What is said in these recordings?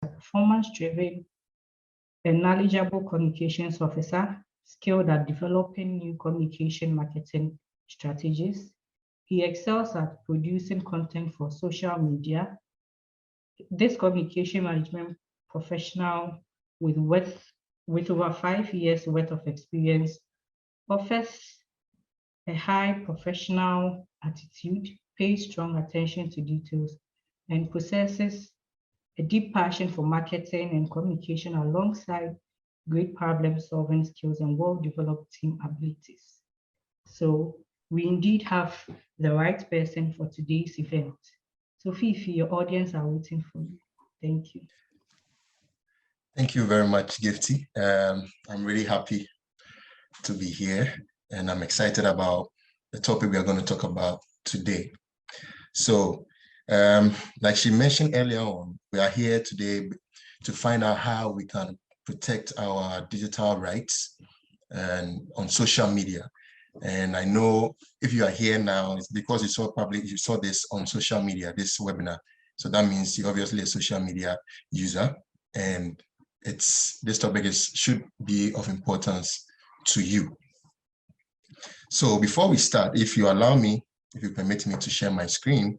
performance-driven and knowledgeable communications officer, skilled at developing new communication marketing strategies. He excels at producing content for social media. This communication management professional with over 5 years worth of experience offers a high professional attitude, pays strong attention to details, and possesses a deep passion for marketing and communication alongside great problem-solving skills and well-developed team abilities. So we indeed have the right person for today's event. So Fifi, your audience are waiting for you. Thank you. Thank you very much, Gifty. I'm really happy to be here, and I'm excited about the topic we are going to talk about today. So, like she mentioned earlier on, we are here today to find out how we can protect our digital rights and on social media. And I know if you are here now, it's because you saw this on social media, this webinar. So that means you're obviously a social media user, and this topic should be of importance to you. So before we start, if you allow me, if you permit me to share my screen,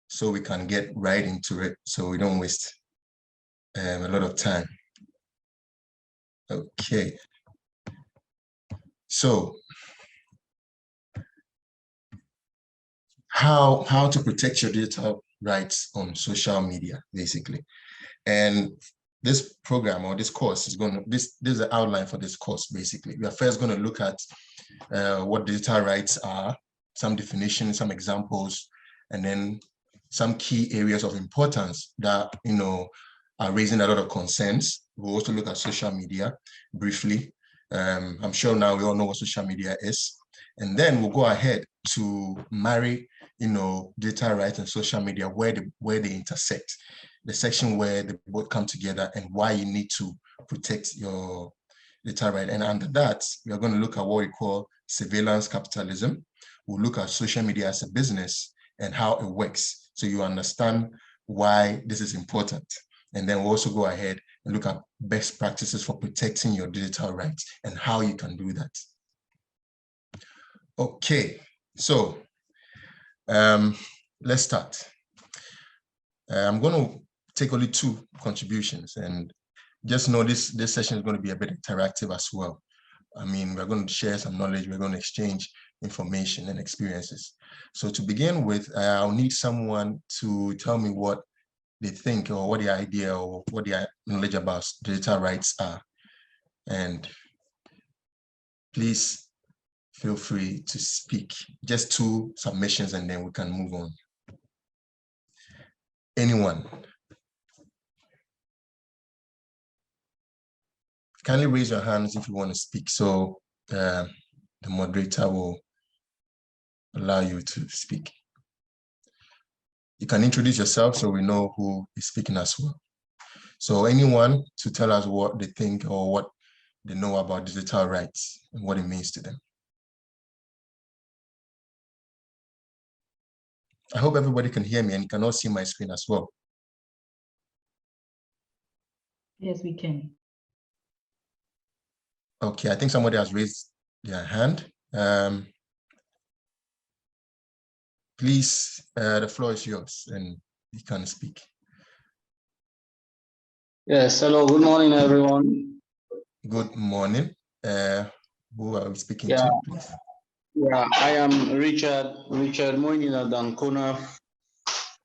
so we can get right into it, so we don't waste a lot of time. Okay. So how to protect your digital rights on social media, basically. And this program or this course is this is the outline for this course, basically. We are first going to look at what digital rights are, some definitions, some examples, and then some key areas of importance that, are raising a lot of concerns. We'll also look at social media briefly. I'm sure now we all know what social media is. And then we'll go ahead to marry, digital rights and social media, where they intersect, the section where they both come together and why you need to protect your digital right. And under that, we are going to look at what we call surveillance capitalism. We'll look at social media as a business and how it works, so you understand why this is important. And then we'll also go ahead and look at best practices for protecting your digital rights and how you can do that. Okay, so let's start. I'm going to take only 2 contributions, and just know this session is going to be a bit interactive as well. I mean, we're going to share some knowledge, we're going to exchange information and experiences. So to begin with, I'll need someone to tell me what they think, or what the idea, or what their knowledge about digital rights are. And please feel free to speak. Just 2 submissions and then we can move on. Anyone? Kindly raise your hands if you want to speak, so the moderator will allow you to speak. You can introduce yourself so we know who is speaking as well. So anyone to tell us what they think or what they know about digital rights and what it means to them. I hope everybody can hear me and you can all see my screen as well. Yes, we can. Okay, I think somebody has raised their hand. Please, the floor is yours and you can speak. Yes, hello, good morning, everyone. Good morning. Who are we speaking to, please? Yeah, I am Richard Moinina Dankona,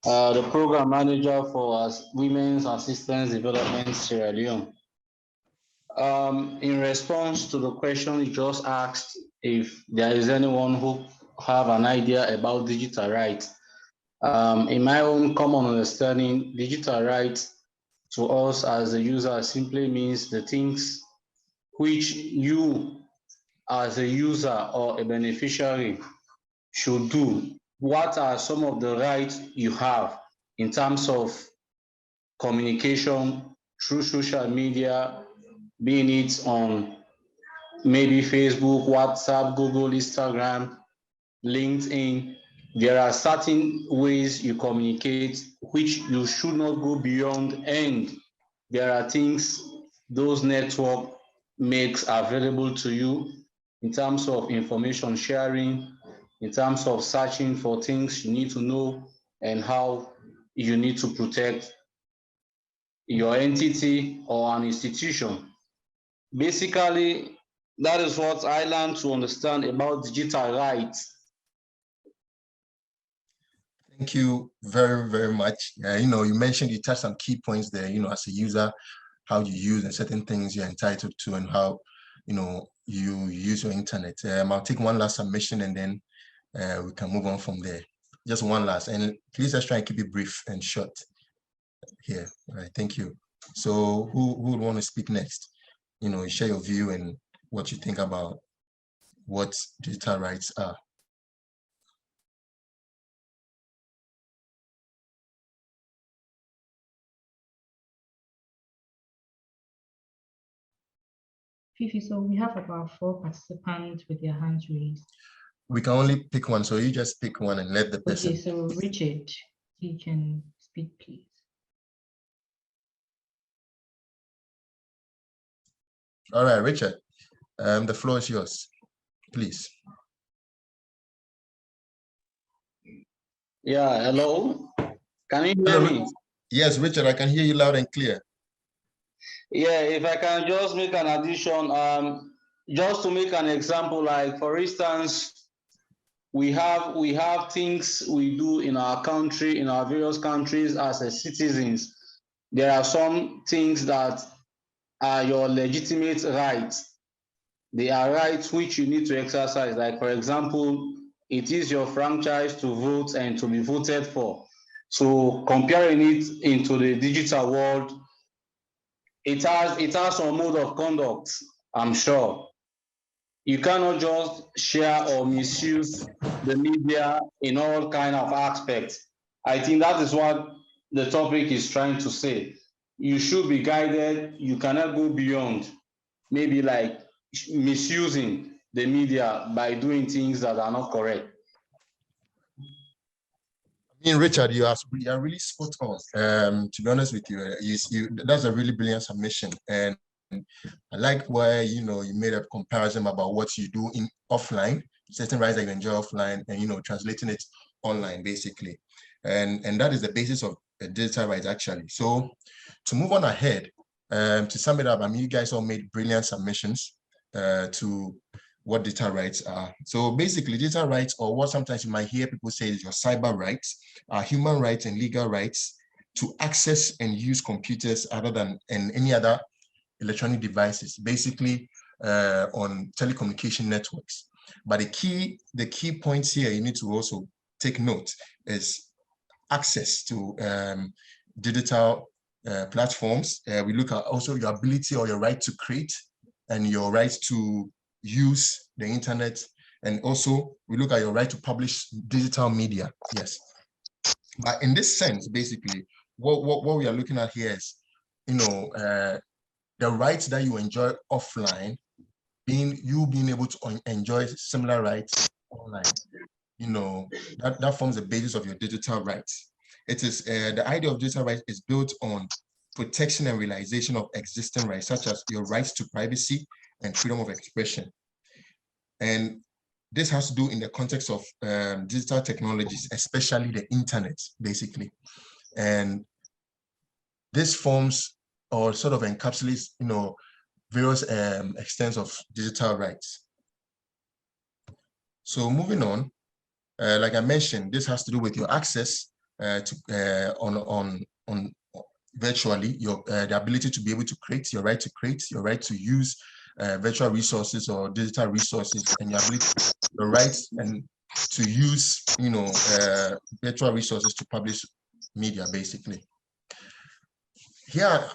the program manager for Women's Assistance Development Sierra Leone. In response to the question you just asked, if there is anyone who have an idea about digital rights, in my own common understanding, digital rights to us as a user simply means the things which you as a user or a beneficiary should do. What are some of the rights you have in terms of communication through social media, being it on maybe Facebook, WhatsApp, Google, Instagram, LinkedIn, there are certain ways you communicate which you should not go beyond, and there are things those network makes available to you in terms of information sharing, in terms of searching for things you need to know, and how you need to protect your entity or an institution. Basically, that is what I learned to understand about digital rights. Thank you very, very much. You mentioned, you touched some key points there, as a user, how you use and certain things you're entitled to, and how, you use your internet. I'll take one last submission and then we can move on from there. Just one last, and please let's try and keep it brief and short here. All right, thank you. So who would want to speak next? Share your view and what you think about what digital rights are. Fifi, so we have about 4 participants with their hands raised. We can only pick one, so you just pick one and let the person. Okay, so Richard, you can speak, please. All right, Richard, the floor is yours, please. Yeah, hello. Can you hear me? Yes, Richard, I can hear you loud and clear. Yeah, if I can just make an addition, just to make an example, like for instance, we have things we do in our country, in our various countries as a citizens. There are some things that are your legitimate rights. They are rights which you need to exercise. Like for example, it is your franchise to vote and to be voted for. So comparing it into the digital world, it has some mode of conduct, I'm sure. You cannot just share or misuse the media in all kind of aspects. I think that is what the topic is trying to say. You should be guided. You cannot go beyond maybe like misusing the media by doing things that are not correct. I mean, Richard, you are really spot on. To be honest with you, that's a really brilliant submission, and I like where you made a comparison about what you do in offline, certain rights that you enjoy offline, and translating it online basically, and that is the basis of digital rights actually. So to move on ahead, to sum it up, I mean, you guys all made brilliant submissions to what digital rights are. So basically, digital rights, or what sometimes you might hear people say is your cyber rights, are human rights and legal rights to access and use computers other than and any other electronic devices, basically on telecommunication networks. But the key points here you need to also take note is access to digital platforms. We look at also your ability or your right to create and your right to use the internet, and also we look at your right to publish digital media. Yes, but in this sense, basically, what we are looking at here is, the rights that you enjoy offline, being able to enjoy similar rights online. That forms the basis of your digital rights. It is the idea of digital rights is built on protection and realization of existing rights, such as your rights to privacy and freedom of expression. And this has to do in the context of digital technologies, especially the internet, basically. And this forms or sort of encapsulates, various extents of digital rights. So moving on, like I mentioned, this has to do with your access to on virtually, your the ability to be able to create, your right to create, your right to use virtual resources or digital resources, and your ability, your rights and to use, virtual resources to publish media, basically. Here,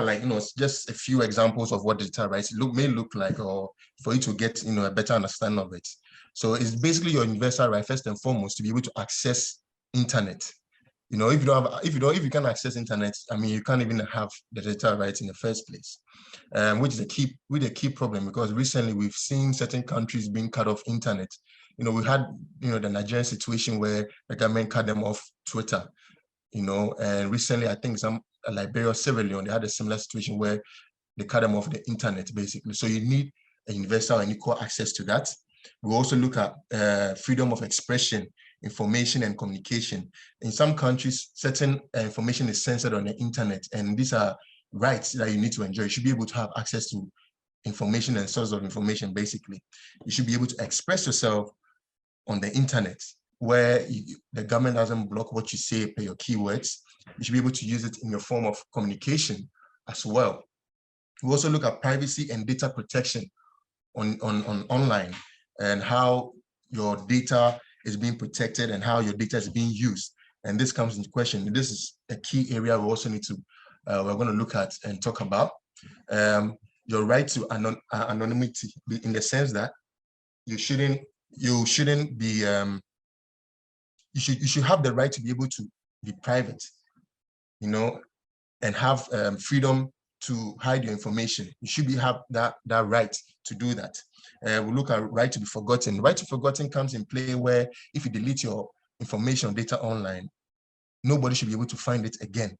like, just a few examples of what digital rights may look like, or for you to get, a better understanding of it. So it's basically your universal right, first and foremost, to be able to access internet. If you can't access internet, I mean, you can't even have the digital rights in the first place, which is a key problem, because recently we've seen certain countries being cut off internet, we had, the Nigerian situation where the government cut them off Twitter, and recently I think Liberia or Sierra Leone, they had a similar situation where they cut them off the internet, basically. So you need a universal and equal access to that. We also look at freedom of expression, information and communication. In some countries, certain information is censored on the internet, and these are rights that you need to enjoy. You should be able to have access to information and source of information, basically. You should be able to express yourself on the internet, where the government doesn't block what you say per your keywords. You should be able to use it in your form of communication as well. We also look at privacy and data protection on online, and how your data is being protected and how your data is being used. And this comes into question. This is a key area we also need to, we're going to look at and talk about. Your right to anonymity, in the sense that you shouldn't be, you should have the right to be able to be private, and have freedom to hide your information. You should have that right to do that. We look at right to be forgotten. Right to be forgotten comes in play where if you delete your information or data online, nobody should be able to find it again.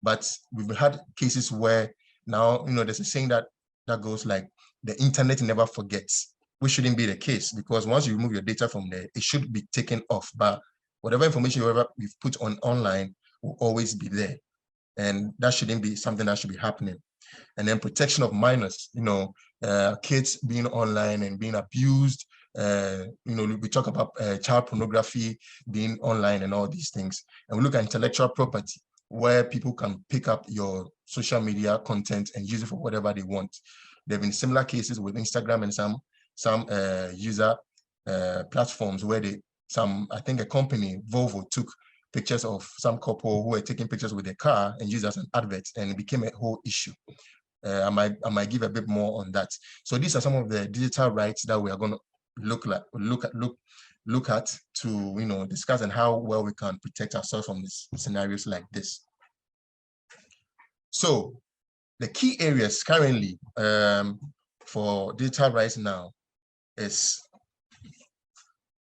But we've had cases where now, there's a saying that goes like, the internet never forgets, which shouldn't be the case, because once you remove your data from there, it should be taken off. But whatever information you've put online will always be there. And that shouldn't be something that should be happening. And then protection of minors, kids being online and being abused. We talk about child pornography being online and all these things. And we look at intellectual property, where people can pick up your social media content and use it for whatever they want. There have been similar cases with Instagram and some user platforms where I think a company, Volvo, took pictures of some couple who were taking pictures with their car and used as an advert, and it became a whole issue. I might give a bit more on that. So these are some of the digital rights that we are going to look at to discuss, and how well we can protect ourselves from these scenarios like this. So the key areas currently for digital rights now is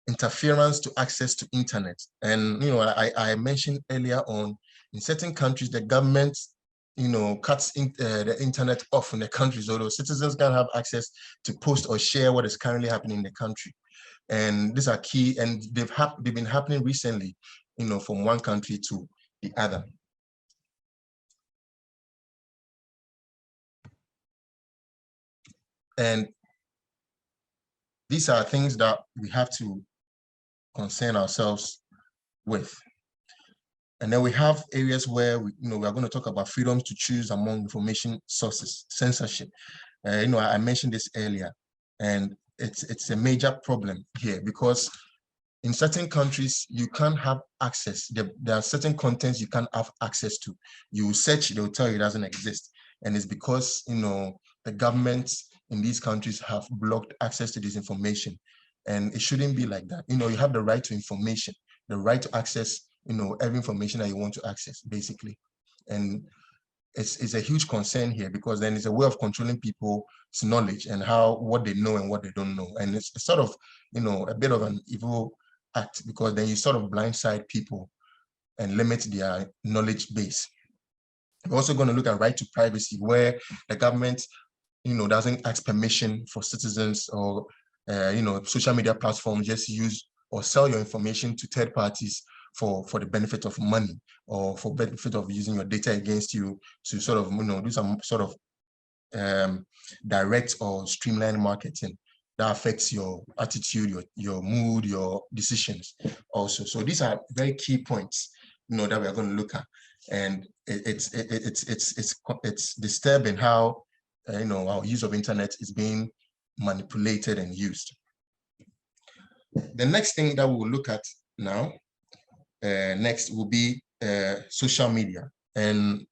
interference to access to internet. And I mentioned earlier on, in certain countries, the government cuts the internet off in the country, so those citizens can have access to post or share what is currently happening in the country. And these are key, and they've been happening recently, from one country to the other. And these are things that we have to concern ourselves with. And then we have areas where we are going to talk about freedoms to choose among information sources, censorship. I mentioned this earlier, and it's a major problem here, because in certain countries you can't have access. There are certain contents you can't have access to. You search, they'll tell you it doesn't exist, and it's because the governments in these countries have blocked access to this information, and it shouldn't be like that. You have the right to information, the right to access every information that you want to access, basically. And it's a huge concern here, because then it's a way of controlling people's knowledge and what they know and what they don't know. And it's sort of, a bit of an evil act, because then you sort of blindside people and limit their knowledge base. We're also going to look at right to privacy, where the government, doesn't ask permission for citizens or, social media platforms just use or sell your information to third parties for the benefit of money, or for benefit of using your data against you to sort of, do some sort of direct or streamlined marketing that affects your attitude, your mood, your decisions also. So these are very key points, that we are going to look at. And it's disturbing how, our use of internet is being manipulated and used. The next thing that we will look at now, next will be social media. And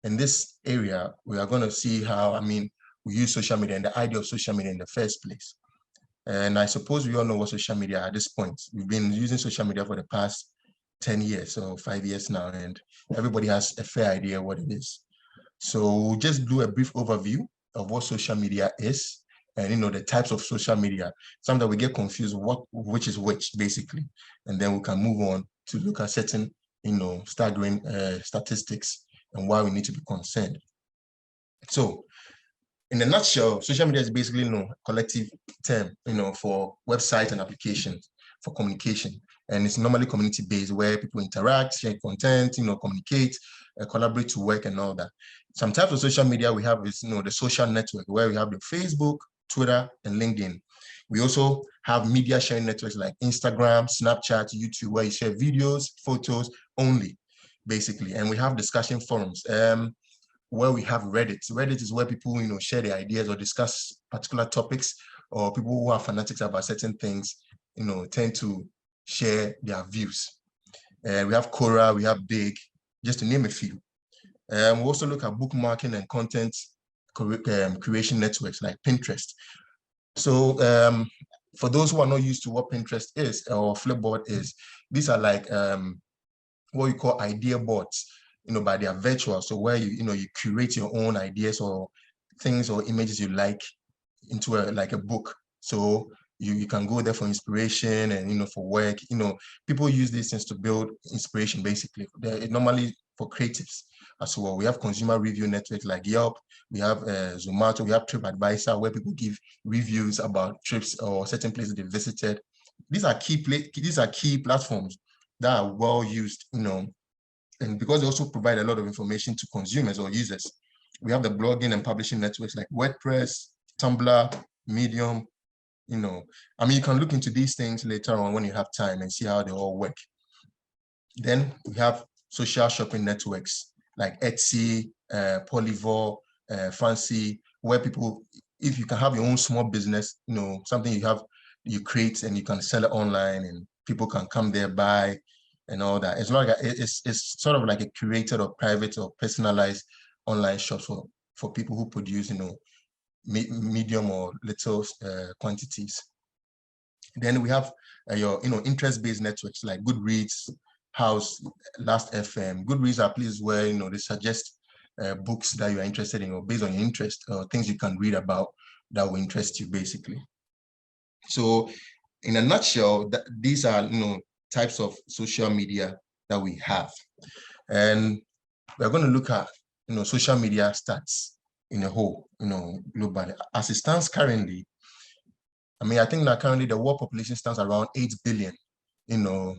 in this area, we are going to see how, we use social media and the idea of social media in the first place. And I suppose we all know what social media at this point. We've been using social media for the past 10 years or 5 years now, and everybody has a fair idea what it is. So we'll just do a brief overview of what social media is and, you know, the types of social media. Sometimes we get confused which is which, basically. And then we can move on to look at certain, you know, staggering statistics and why we need to be concerned. So in a nutshell, social media is basically, you know, collective term, you know, for websites and applications for communication. And it's normally community-based, where people interact, share content, you know, communicate, collaborate to work and all that. Some types of social media we have is, you know, the social network, where we have the Facebook, Twitter, and LinkedIn. We also have media sharing networks like Instagram, Snapchat, YouTube, where you share videos, photos only, basically. And we have discussion forums, where we have Reddit. Reddit is where people, you know, share their ideas or discuss particular topics, or people who are fanatics about certain things, you know, tend to share their views. We have Quora, we have Big, just to name a few. We also look at bookmarking and content creation networks like Pinterest. So for those who are not used to what Pinterest is or Flipboard is, these are like what you call idea boards, you know, but they are virtual. So where you know, you curate your own ideas or things or images you like into like a book. So you can go there for inspiration and, you know, for work. You know, people use these things to build inspiration, basically. They're normally for creatives as well. We have consumer review networks like Yelp. We have Zomato. We have TripAdvisor, where people give reviews about trips or certain places they visited. These are key platforms that are well used, you know, and because they also provide a lot of information to consumers or users. We have the blogging and publishing networks like WordPress, Tumblr, Medium. You know, I mean, you can look into these things later on when you have time and see how they all work. Then we have social shopping networks like Etsy, Polyvore, Fancy, where people, if you can have your own small business, you know, something you create and you can sell it online and people can come there, buy and all that. It's not like it's sort of like a curated or private or personalized online shop for people who produce, you know, medium or little quantities. Then we have your, you know, interest-based networks like Goodreads, House, Last.fm. Goodreads are places where, you know, they suggest books that you are interested in, or based on your interest, or things you can read about that will interest you, basically. So in a nutshell, these are, you know, types of social media that we have. And we're going to look at, you know, social media stats in a whole, you know, globally. As it stands currently, I mean, I think that currently the world population stands around 8 billion, you know,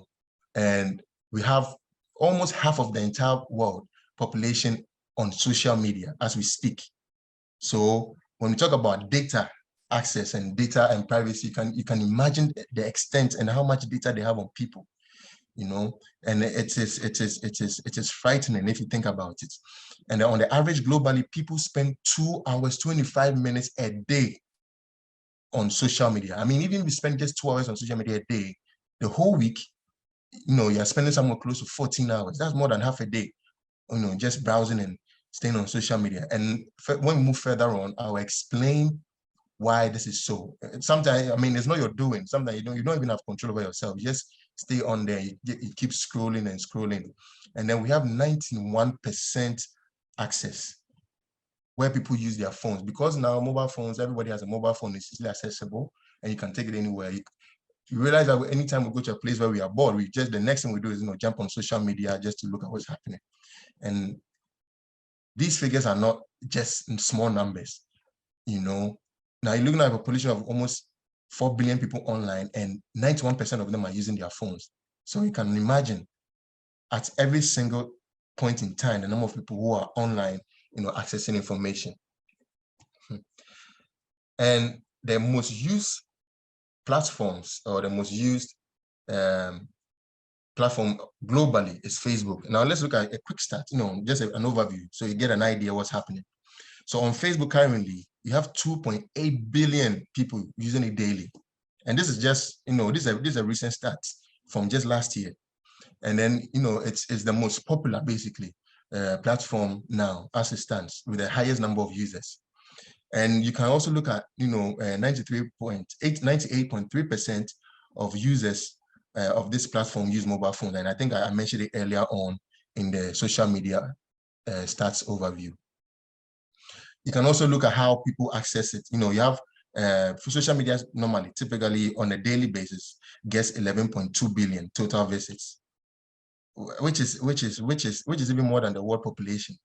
and we have almost half of the entire world population on social media as we speak. So when we talk about data access and data and privacy, you can imagine the extent and how much data they have on people, you know, and it is frightening if you think about it. And on the average globally, people spend 2 hours, 25 minutes a day on social media. I mean, even if you spend just 2 hours on social media a day, the whole week, you know, you're spending somewhere close to 14 hours. That's more than half a day, you know, just browsing and staying on social media. And when we move further on, I'll explain why this is so. Sometimes, I mean, it's not your doing. Sometimes you don't even have control over yourself. You just stay on there. You keep scrolling and scrolling. And then we have 91% access, where people use their phones. Because now mobile phones, everybody has a mobile phone, it's easily accessible, and you can take it anywhere. You realize that anytime we go to a place where we are bored, the next thing we do is, you know, jump on social media just to look at what's happening. And these figures are not just in small numbers, you know. Now you're looking at a population of almost 4 billion people online, and 91% of them are using their phones. So you can imagine at every single point in time, the number of people who are online, you know, accessing information. And the most used platforms, or the most used platform globally, is Facebook. Now let's look at a quick stat, you know, just an overview, so you get an idea what's happening. So on Facebook currently, you have 2.8 billion people using it daily. And this is just, you know, this is a recent stats from just last year. And then, you know, it's the most popular, basically, platform now as it stands, with the highest number of users. And you can also look at, you know, 98.3% of users of this platform use mobile phones. And I think I mentioned it earlier on in the social media stats overview. You can also look at how people access it. You know, you have for social media, normally, typically on a daily basis, gets 11.2 billion total visits, which is even more than the world population.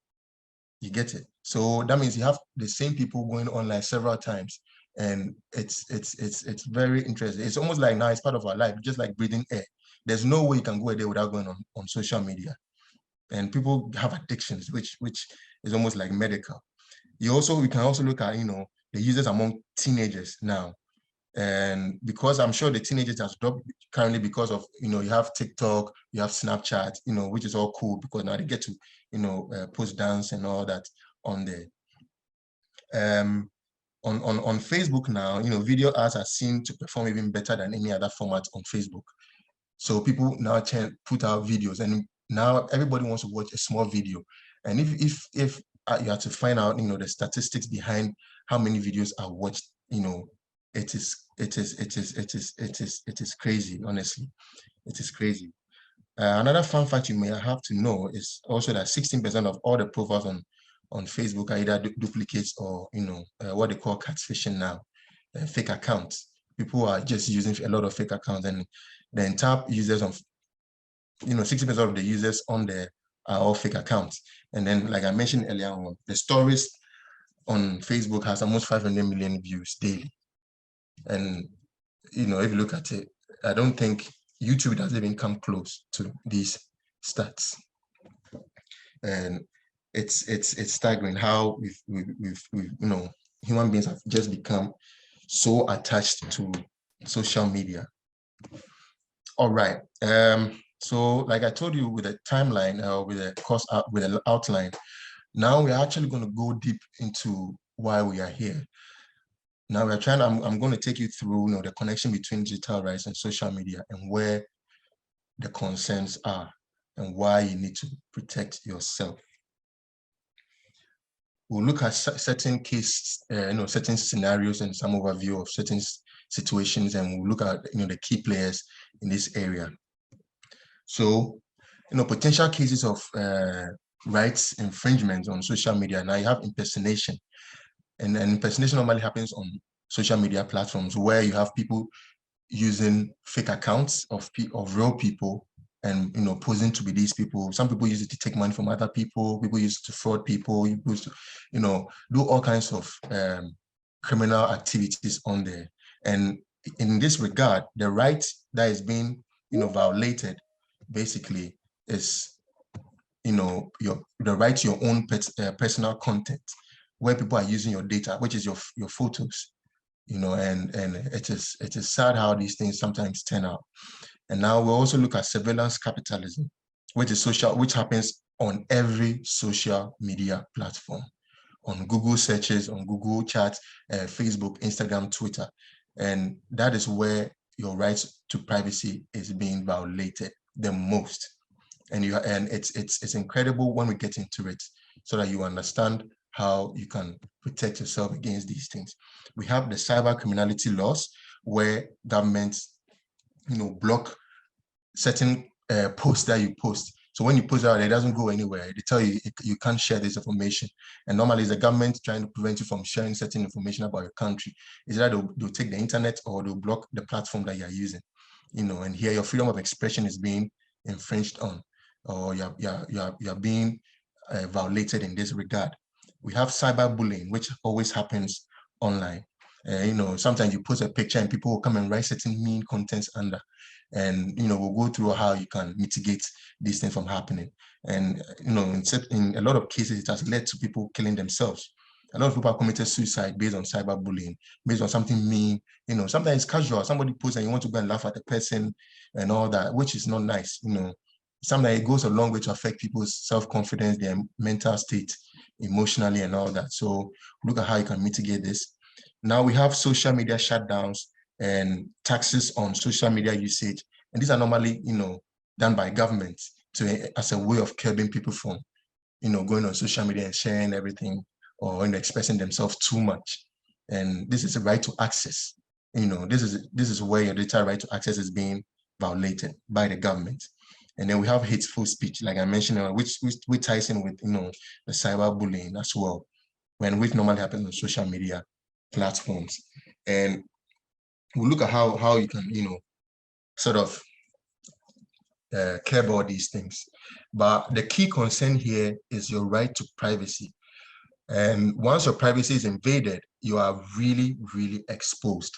You get it? So that means you have the same people going online several times, and it's very interesting. It's almost like now it's part of our life, just like breathing air. There's no way you can go a day without going on social media, and people have addictions, which is almost like medical. We can also look at the users among teenagers now, and because I'm sure the teenagers has dropped currently because of you have TikTok, you have Snapchat, which is all cool because now they get to post dance and all that on there. On Facebook now, video ads are seen to perform even better than any other format on Facebook. So people now put out videos, and now everybody wants to watch a small video. And if you have to find out the statistics behind how many videos are watched, it is crazy. Honestly, it is crazy. Another fun fact you may have to know is also that 16% of all the profiles on Facebook are either duplicates or what they call catfishing now, fake accounts. People are just using a lot of fake accounts, and the entire users of 60% of the users on there are all fake accounts. And then, like I mentioned earlier on, the stories on Facebook has almost 500 million views daily. And if you look at it, I don't think YouTube doesn't even come close to these stats. And it's staggering how we've human beings have just become so attached to social media. All right. So like I told you, with a timeline with a course with an outline, now we're actually going to go deep into why we are here. Now I'm going to take you through the connection between digital rights and social media, and where the concerns are, and why you need to protect yourself. We'll look at certain certain scenarios and some overview of certain situations, and we'll look at the key players in this area. So, potential cases of rights infringement on social media. Now you have impersonation, and impersonation normally happens on social media platforms where you have people using fake accounts of real people, and posing to be these people. Some people use it to take money from other people. People use it to fraud people. People use to do all kinds of criminal activities on there. And in this regard, the right that is being violated basically is the right to your own personal content, where people are using your data, which is your photos. And it is sad how these things sometimes turn out. And now we'll also look at surveillance capitalism, which happens on every social media platform, on Google searches, on Google chats, Facebook, Instagram, Twitter. And that is where your rights to privacy is being violated the most. And it's incredible when we get into it, so that you understand how you can protect yourself against these things. We have the cyber criminality laws, where governments block certain posts that you post. So when you post it out, it doesn't go anywhere. They tell you you can't share this information. And normally it's the government trying to prevent you from sharing certain information about your country. Is that they'll take the internet, or they'll block the platform that you're using. And here your freedom of expression is being infringed on, or you're being violated in this regard. We have cyberbullying, which always happens online. Sometimes you post a picture and people will come and write certain mean contents under. And we'll go through how you can mitigate these things from happening. And in a lot of cases, it has led to people killing themselves. A lot of people have committed suicide based on cyberbullying, based on something mean. Sometimes it's casual. Somebody posts and you want to go and laugh at the person and all that, which is not nice. Sometimes it goes a long way to affect people's self-confidence, their mental state, emotionally, and all that. So look at how you can mitigate this. Now we have social media shutdowns and taxes on social media usage. And these are normally, done by governments as a way of curbing people from, going on social media and sharing everything, or expressing themselves too much. And this is a right to access. This is where your data right to access is being violated by the government. And then we have hateful speech, like I mentioned, which ties in with the cyberbullying as well, which normally happens on social media. platforms, and we'll look at how you can, sort of care about these things. But the key concern here is your right to privacy. And once your privacy is invaded, you are really, really exposed.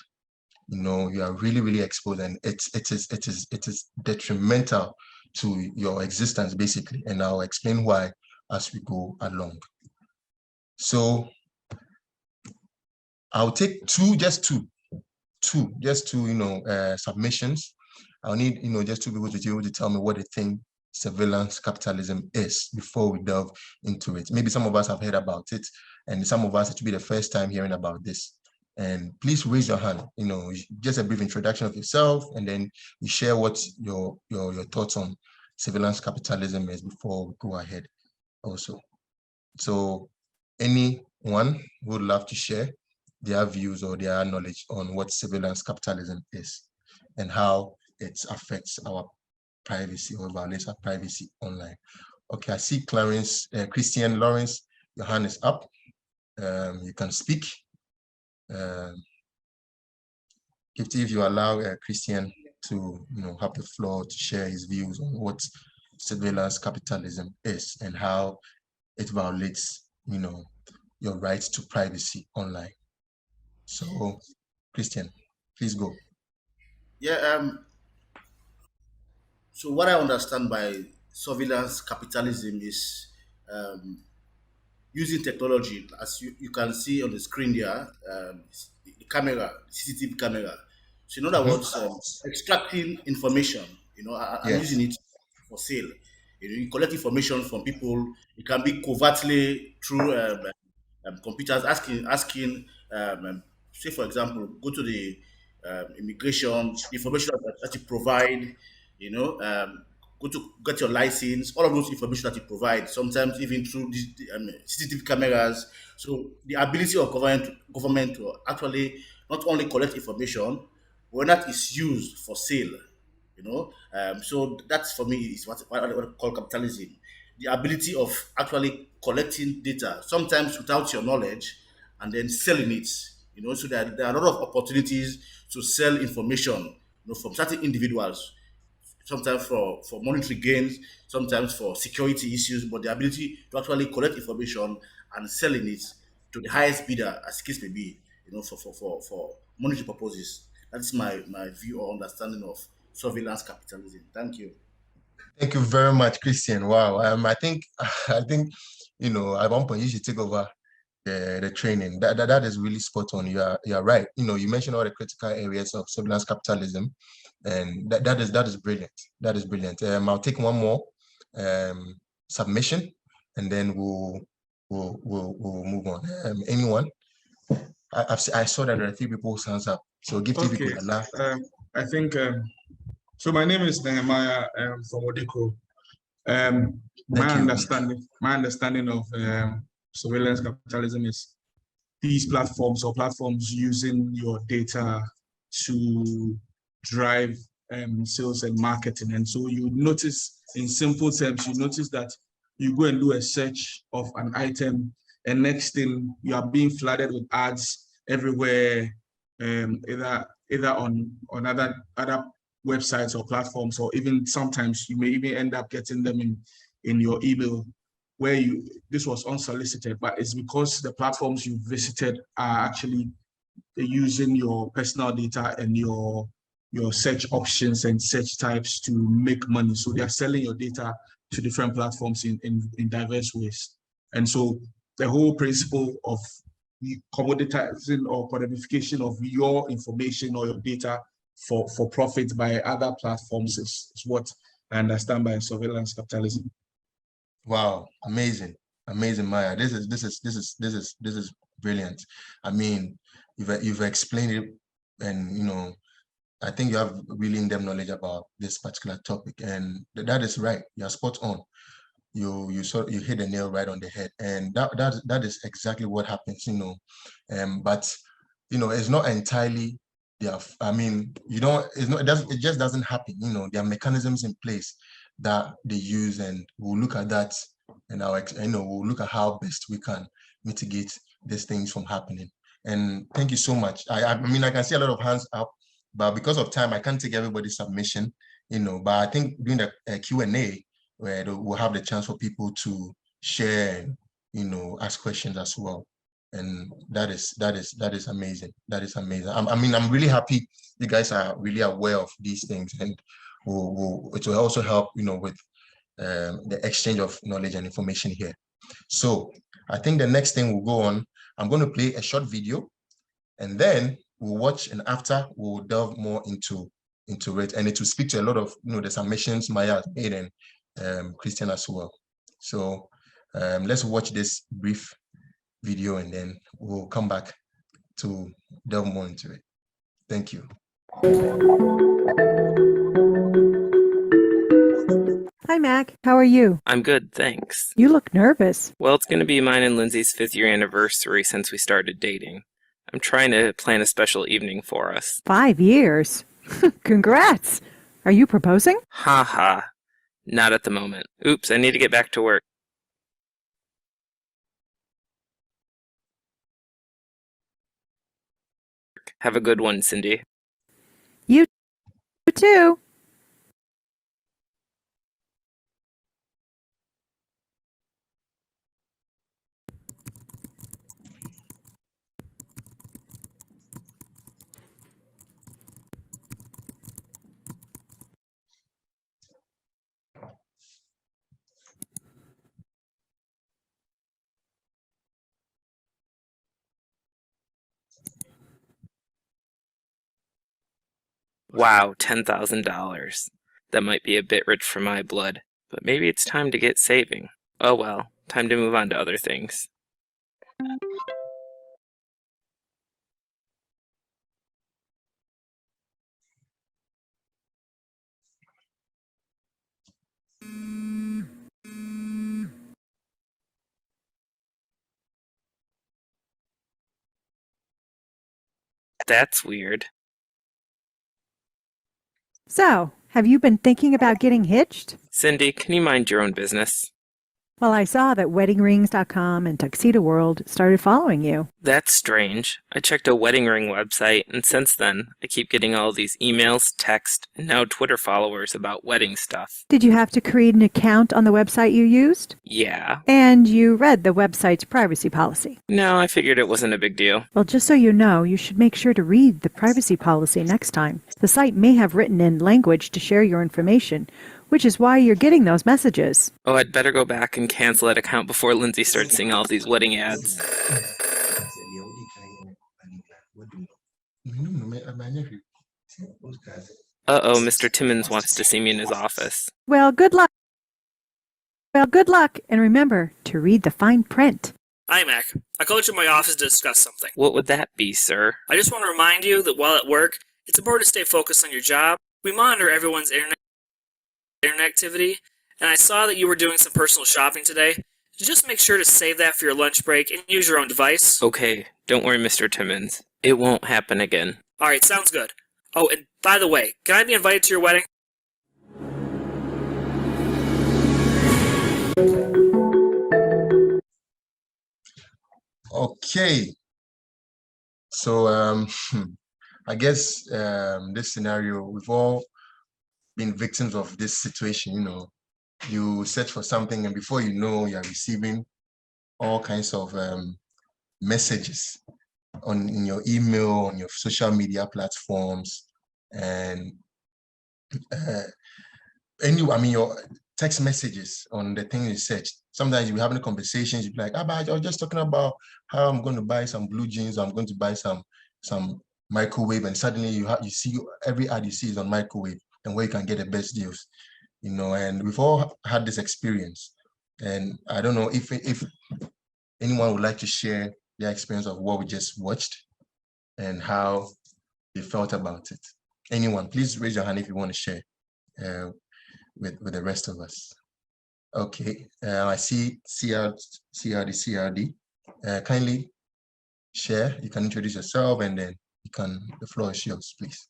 You are really, really exposed, and it is detrimental to your existence, basically. And I'll explain why as we go along. So I'll take just two submissions. I'll need, just two people to be able to tell me what they think surveillance capitalism is before we delve into it. Maybe some of us have heard about it, and some of us, it will be the first time hearing about this. And please raise your hand, just a brief introduction of yourself, and then you share what your thoughts on surveillance capitalism is before we go ahead also. So anyone who would love to share their views or their knowledge on what surveillance capitalism is and how it affects our privacy or violates our privacy online. Okay, I see Christian Lawrence, your hand is up. You can speak. If you allow Christian to have the floor to share his views on what surveillance capitalism is and how it violates your rights to privacy online. So Christian, please go. Yeah, so what I understand by surveillance capitalism is using technology, as you can see on the screen there, the camera, CCTV camera. So in other words, extracting information, and Yes. using it for sale. You collect information from people. It can be covertly through computers, asking. Say for example, go to the immigration, the information that you provide. Go to get your license. All of those information that you provide. Sometimes even through these CCTV cameras. So the ability of government to actually not only collect information, when that is used for sale. So that's for me is what I call capitalism. The ability of actually collecting data, sometimes without your knowledge, and then selling it. So there are a lot of opportunities to sell information, from certain individuals, sometimes for monetary gains, sometimes for security issues, but the ability to actually collect information and selling it to the highest bidder, as case may be, for monetary purposes. That's my view or understanding of surveillance capitalism. Thank you. Thank you very much, Christian. Wow. I think at one point you should take over the training. That is really spot on. You're right. You mentioned all the critical areas of surveillance capitalism, and that is brilliant. That is brilliant. I'll take one more submission, and then we'll move on. Anyone? I saw that there are 3 people's hands up. So give 3 people a laugh. I think so. My name is Nehemiah from Odiko. My understanding of surveillance capitalism is these platforms using your data to drive sales and marketing. And so you notice, in simple terms, that you go and do a search of an item, and next thing you are being flooded with ads everywhere, either on other websites or platforms, or even sometimes you may even end up getting them in your email, where this was unsolicited, but it's because the platforms you visited are actually using your personal data and your search options and search types to make money. So they are selling your data to different platforms in diverse ways. And so the whole principle of commoditizing or commodification of your information or your data for profit by other platforms is what I understand by surveillance capitalism. Wow, amazing, Maya. This is brilliant. I mean, you've explained it, and I think you have really in-depth knowledge about this particular topic, and that is right. You're spot on. You hit the nail right on the head, and that is exactly what happens. But it's not entirely. I mean, it just doesn't happen. There are mechanisms in place that they use, and we'll look at that, and we'll look at how best we can mitigate these things from happening. And thank you so much. I mean, I can see a lot of hands up, but because of time, I can't take everybody's submission, but I think during the Q&A, where we'll have the chance for people to share, ask questions as well. And that is amazing. That is amazing. I'm really happy you guys are really aware of these things, and it will also help, with the exchange of knowledge and information here. So I think the next thing we'll go on, I'm going to play a short video, and then we'll watch, and after we'll delve more into it, and it will speak to a lot of the submissions Maya has made, and Christian as well. So let's watch this brief video, and then we'll come back to delve more into it. Thank you. Hi, Mac. How are you? I'm good, thanks. You look nervous. Well, it's going to be mine and Lindsay's 5th year anniversary since we started dating. I'm trying to plan a special evening for us. 5 years? Congrats! Are you proposing? Ha ha. Not at the moment. Oops, I need to get back to work. Have a good one, Cindy. You too. Wow, $10,000. That might be a bit rich for my blood, but maybe it's time to get saving. Oh well, time to move on to other things. That's weird. So, have you been thinking about getting hitched? Cindy, can you mind your own business? Well, I saw that WeddingRings.com and Tuxedo World started following you. That's strange. I checked a wedding ring website, and since then, I keep getting all these emails, text, and now Twitter followers about wedding stuff. Did you have to create an account on the website you used? Yeah. And you read the website's privacy policy? No, I figured it wasn't a big deal. Well, just so you know, you should make sure to read the privacy policy next time. The site may have written in language to share your information, which is why you're getting those messages. Oh, I'd better go back and cancel that account before Lindsay starts seeing all these wedding ads. Uh-oh, Mr. Timmons wants to see me in his office. Well, good luck. And remember to read the fine print. Hi, Mac. I called you in my office to discuss something. What would that be, sir? I just want to remind you that while at work, it's important to stay focused on your job. We monitor everyone's internet activity, and I saw that you were doing some personal shopping today. Just make sure to save that for your lunch break and use your own device. Okay, don't worry, Mr. Timmons. It won't happen again. Alright, sounds good. Oh, and by the way, can I be invited to your wedding? Okay. So I guess this scenario, we've all been victims of this situation. You search for something, and before you know, you're receiving all kinds of messages in your email, on your social media platforms, and your text messages on the thing you search. Sometimes you're having conversations, you're like, but I was just talking about how I'm going to buy some blue jeans, or I'm going to buy some microwave, and suddenly you see every ad you see is on microwave and where you can get the best deals, and we've all had this experience. And I don't know if anyone would like to share their experience of what we just watched and how they felt about it. Anyone, please raise your hand if you want to share with the rest of us. Okay, I see CRD. Kindly share. You can introduce yourself, and then the floor is yours, please.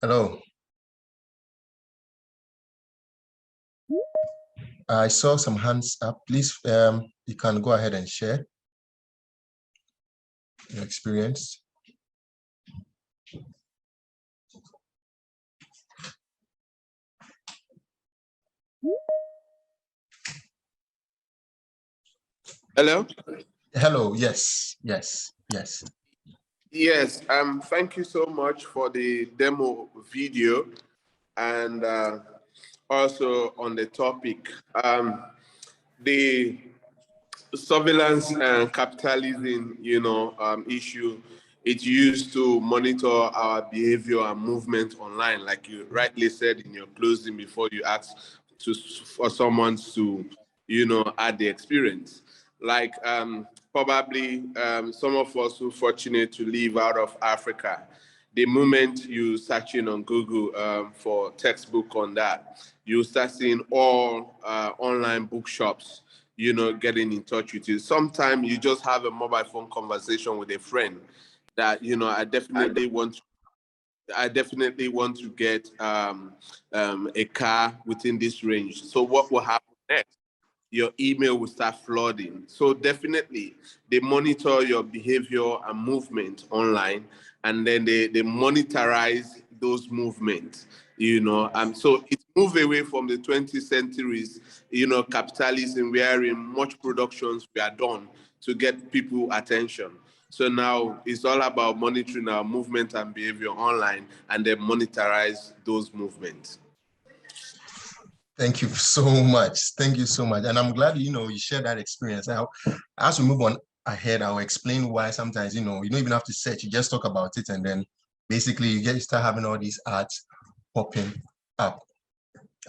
Hello. I saw some hands up. Please, you can go ahead and share your experience. Hello? Hello, yes, yes, yes. Yes, thank you so much for the demo video and also on the topic. The surveillance and capitalism, issue, it's used to monitor our behavior and movement online, like you rightly said in your closing before you asked for someone to, add the experience. Like probably some of us who are fortunate to live out of Africa, the moment you searching on Google for textbook on that, you start seeing all online bookshops, getting in touch with you. Sometimes you just have a mobile phone conversation with a friend that, I definitely want to get a car within this range. So what will happen next? Your email will start flooding. So definitely they monitor your behavior and movement online, and then they monetize those movements, so it's moved away from the 20th centuries, capitalism, wherein much productions were done to get people attention. So now it's all about monitoring our movement and behavior online, and then monetize those movements. Thank you so much. Thank you so much. And I'm glad, you shared that experience. Now, as we move on ahead, I'll explain why sometimes, you don't even have to search, you just talk about it, and then basically you start having all these ads popping up.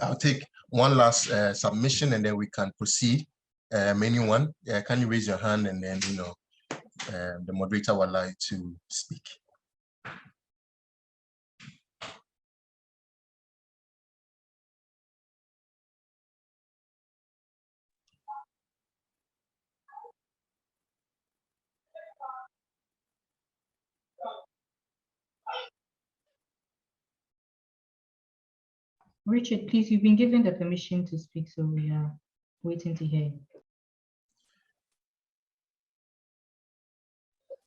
I'll take one last submission and then we can proceed. Anyone, can you raise your hand, and then, the moderator will allow you to speak. Richard, please, you've been given the permission to speak, so we are waiting to hear you.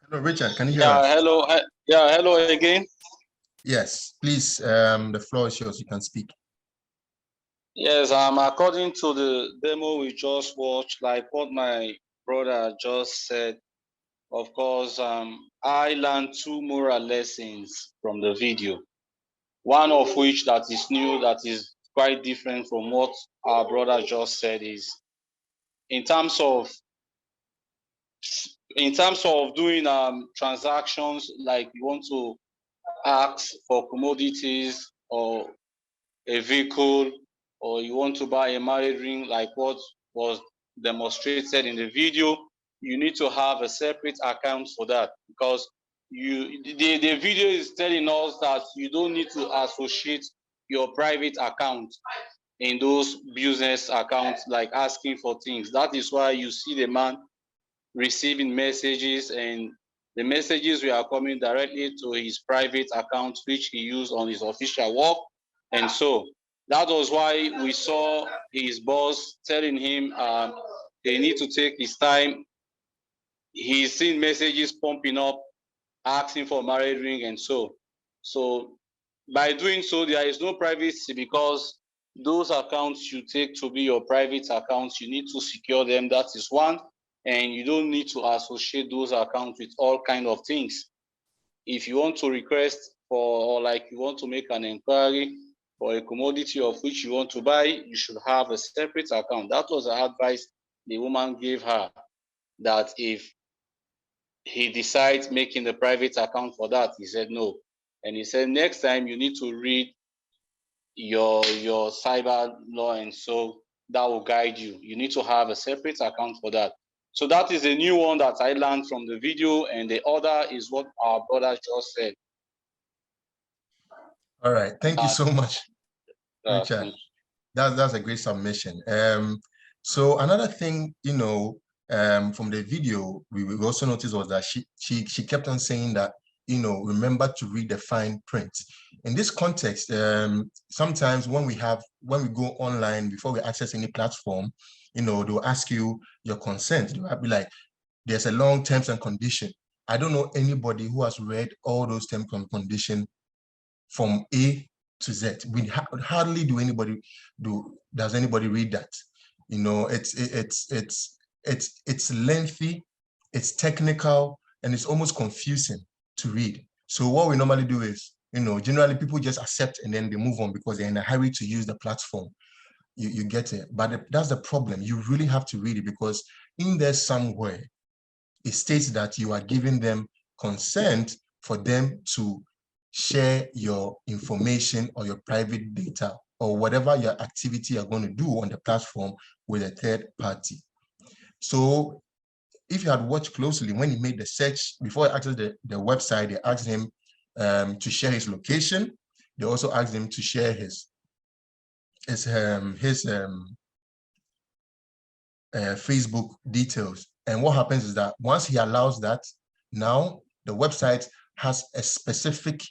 Hello, Richard, can you hear us? Hello. Hello again. Yes, please, the floor is yours, you can speak. Yes, according to the demo we just watched, like what my brother just said, of course, I learned 2 moral lessons from the video. One of which that is new, that is quite different from what our brother just said, is in terms of doing transactions, like you want to ask for commodities or a vehicle, or you want to buy a married ring, like what was demonstrated in the video, you need to have a separate account for that, because the video is telling us that you don't need to associate your private account in those business accounts, like asking for things. That is why you see the man receiving messages, and the messages were coming directly to his private account, which he used on his official work. And so that was why we saw his boss telling him they need to take his time. He's seen messages pumping up, asking for a marriage ring, and so by doing so, there is no privacy, because those accounts you take to be your private accounts, you need to secure them. That is one. And you don't need to associate those accounts with all kinds of things. If you want to request for, or like you want to make an inquiry for a commodity of which you want to buy, you should have a separate account. That was the advice the woman gave her, that if he decides making the private account for that, he said no. And he said, next time you need to read your cyber law, and so that will guide you. You need to have a separate account for that. So that is a new one that I learned from the video, and the other is what our brother just said. All right, thank you so much, Richard. That's a great submission. So another thing, from the video, we also noticed was that she kept on saying that remember to read the fine print. In this context, sometimes when we go online, before we access any platform, they'll ask you your consent. They'll be like, there's a long terms and condition. I don't know anybody who has read all those terms and conditions from A to Z. We hardly does anybody read that. It's lengthy, it's technical, and it's almost confusing to read. So what we normally do is, generally people just accept and then they move on because they're in a hurry to use the platform. You get it. But that's the problem. You really have to read it, because in there somewhere, it states that you are giving them consent for them to share your information or your private data or whatever your activity you're going to do on the platform with a third party. So if you had watched closely, when he made the search, before he accessed the website, they asked him to share his location. They also asked him to share his Facebook details. And what happens is that once he allows that, now the website has a specific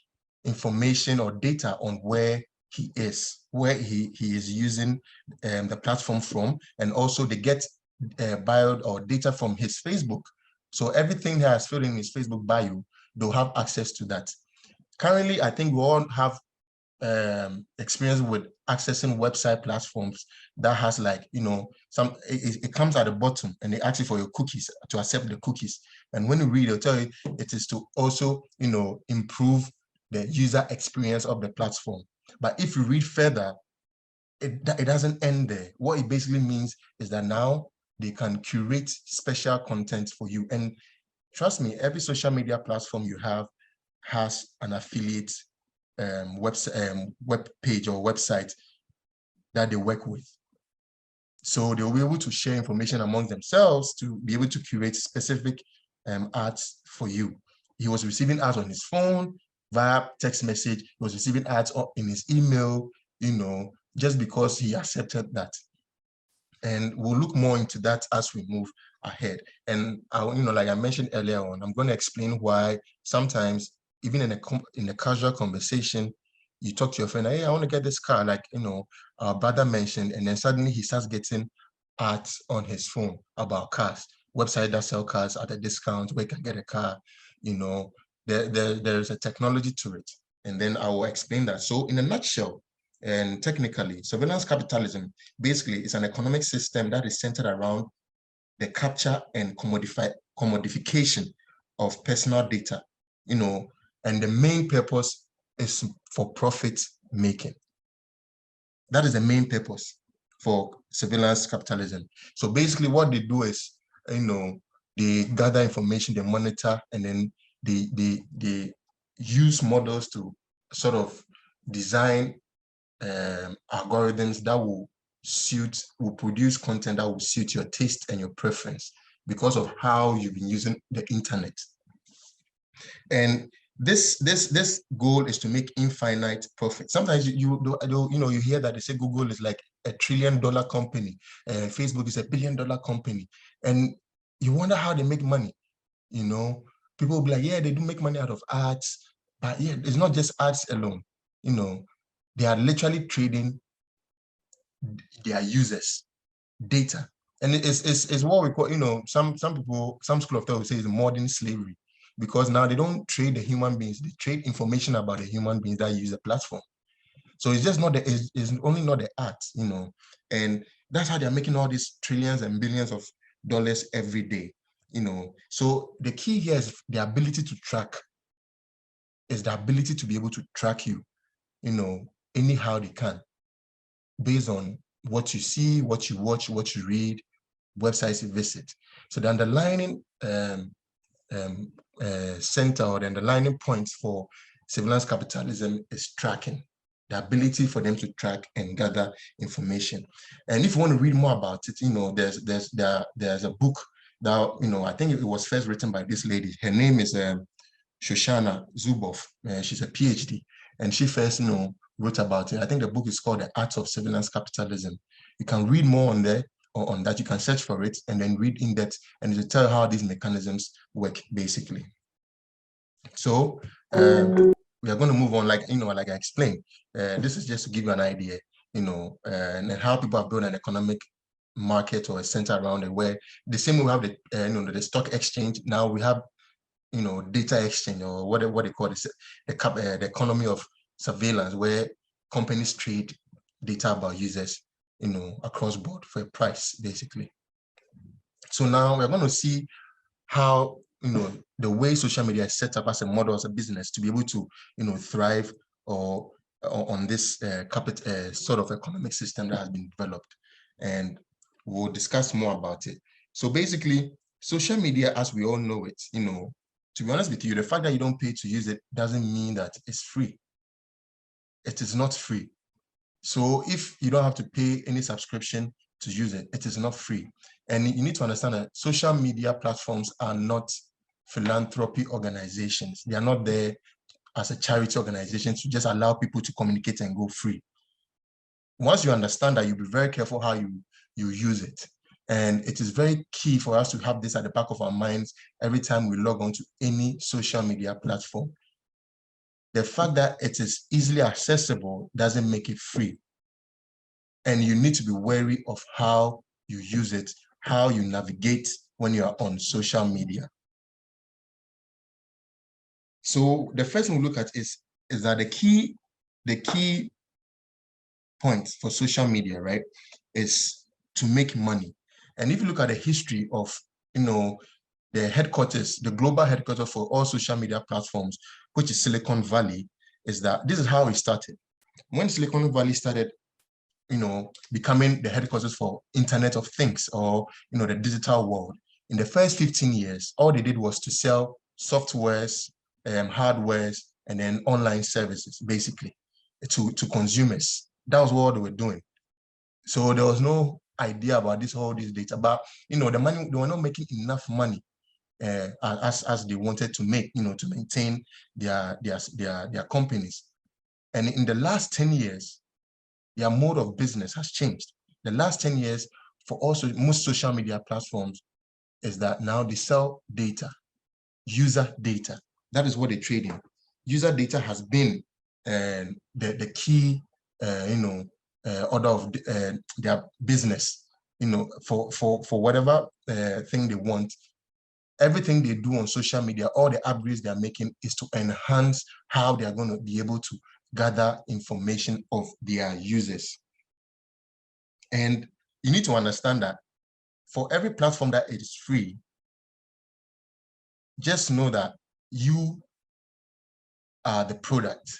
information or data on where he is, where he is using the platform from, and also they get bio or data from his Facebook. So everything he has filled in his Facebook bio, they'll have access to that. Currently, I think we all have experience with accessing website platforms that has, like, it comes at the bottom and they ask you for your cookies, to accept the cookies. And when you read, it'll tell you it is to also, improve the user experience of the platform. But if you read further, it doesn't end there. What it basically means is that now they can curate special content for you. And trust me, every social media platform you have has an affiliate web page or website that they work with. So they'll be able to share information among themselves to be able to curate specific ads for you. He was receiving ads on his phone via text message. He was receiving ads in his email, just because he accepted that. And we'll look more into that as we move ahead. And like I mentioned earlier on, I'm going to explain why sometimes, even in a casual conversation, you talk to your friend, hey, I want to get this car, like, our brother mentioned, and then suddenly he starts getting ads on his phone about cars, website that sell cars at a discount, where you can get a car, there's a technology to it. And then I will explain that. So in a nutshell, and technically, surveillance capitalism basically is an economic system that is centered around the capture and commodification of personal data, and the main purpose is for profit making. That is the main purpose for surveillance capitalism. So basically what they do is, they gather information, they monitor, and then they use models to sort of design algorithms that will produce content that will suit your taste and your preference because of how you've been using the internet. And this goal is to make infinite profit. Sometimes you hear that they say Google is like $1 trillion company, Facebook is $1 billion company, and you wonder how they make money. People will be like, yeah, they do make money out of ads, but yeah, it's not just ads alone. They are literally trading their users' data, and it's what we call, some people, some school of thought will say it's modern slavery. Because now they don't trade the human beings, they trade information about the human beings that use the platform. So it's just not it's only not the art, and that's how they're making all these trillions and billions of dollars every day, So the key here is the ability to track, is the ability to be able to track you, anyhow they can, based on what you see, what you watch, what you read, websites you visit. So the underlying center or the underlying points for surveillance capitalism is tracking, the ability for them to track and gather information. And if you want to read more about it, there's a book that, I think it was first written by this lady. Her name is Shoshana Zuboff. She's a PhD, and she first wrote about it. I think the book is called The Art of Surveillance Capitalism. You can read more on there, or on that. You can search for it and then read in depth, and it will tell you how these mechanisms work, basically. So we are going to move on, like like I explained. This is just to give you an idea, and how people have built an economic market or a center around it, where the same way we have the the stock exchange. Now we have data exchange, or what they call it, the economy of surveillance, where companies trade data about users, across board for a price, basically. So now we're going to see how the way social media is set up as a model, as a business, to be able to thrive or on this sort of economic system that has been developed, and we'll discuss more about it. So basically, social media, as we all know it, to be honest with you, the fact that you don't pay to use it doesn't mean that it's free. It is not free. So if you don't have to pay any subscription to use it, it is not free. And you need to understand that social media platforms are not philanthropy organizations. They are not there as a charity organization to just allow people to communicate and go free. Once you understand that, you'll be very careful how you use it. And it is very key for us to have this at the back of our minds every time we log on to any social media platform. The fact that it is easily accessible doesn't make it free. And you need to be wary of how you use it, how you navigate when you are on social media. So the first thing we look at is that the key point for social media, right, is to make money. And if you look at the history of, the headquarters, the global headquarters for all social media platforms, which is Silicon Valley, is that this is how it started. When Silicon Valley started, becoming the headquarters for Internet of Things, or, the digital world, in the first 15 years, all they did was to sell softwares, hardwares, and then online services, basically, to consumers. That was what they were doing. So there was no idea about all this data, but the money, they were not making enough money as they wanted to make, to maintain their companies. And in the last 10 years, their mode of business has changed. The last 10 years, for also most social media platforms, is that now they sell data, user data. That is what they trade in. User data has been the key, order of their business, for whatever thing they want. Everything they do on social media, all the upgrades they're making, is to enhance how they're going to be able to gather information of their users. And you need to understand that for every platform that is free, just know that you are the product.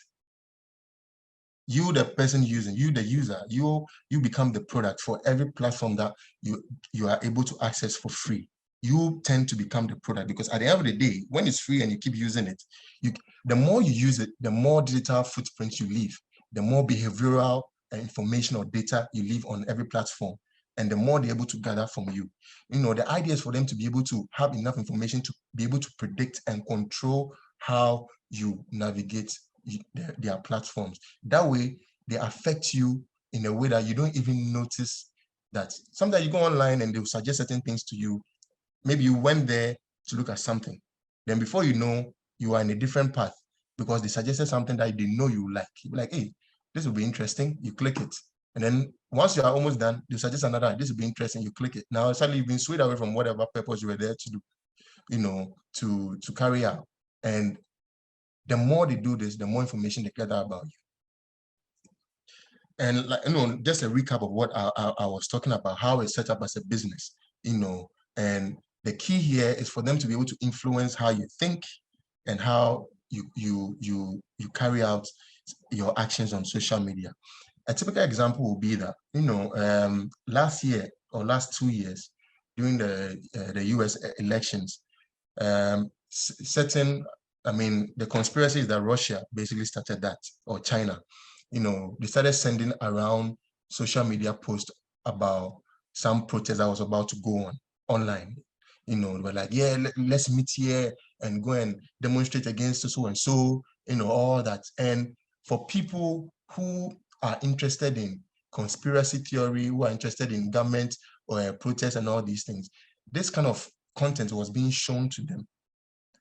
You, the person using, you, the user, you become the product for every platform that you are able to access for free. You tend to become the product, because at the end of the day, when it's free and you keep using it, the more you use it, the more digital footprints you leave, the more behavioral information or data you leave on every platform, and the more they're able to gather from you. The idea is for them to be able to have enough information to be able to predict and control how you navigate their platforms. That way, they affect you in a way that you don't even notice that. Sometimes you go online and they'll suggest certain things to you. Maybe you went there to look at something. Then before you know, you are in a different path because they suggested something that they know you like. You'll be like, hey, this will be interesting. You click it. And then once you are almost done, they suggest another, this will be interesting. You click it. Now, suddenly you've been swayed away from whatever purpose you were there to do, to carry out. And the more they do this, the more information they gather about you. And just a recap of what I was talking about, how it's set up as a business, and the key here is for them to be able to influence how you think and how you carry out your actions on social media. A typical example will be that, last year or last 2 years during the US elections, the conspiracy is that Russia basically started that, or China. They started sending around social media posts about some protest that was about to go on online. They were like, yeah, let's meet here and go and demonstrate against so and so, all that. And for people who are interested in conspiracy theory, who are interested in government or protests and all these things, this kind of content was being shown to them.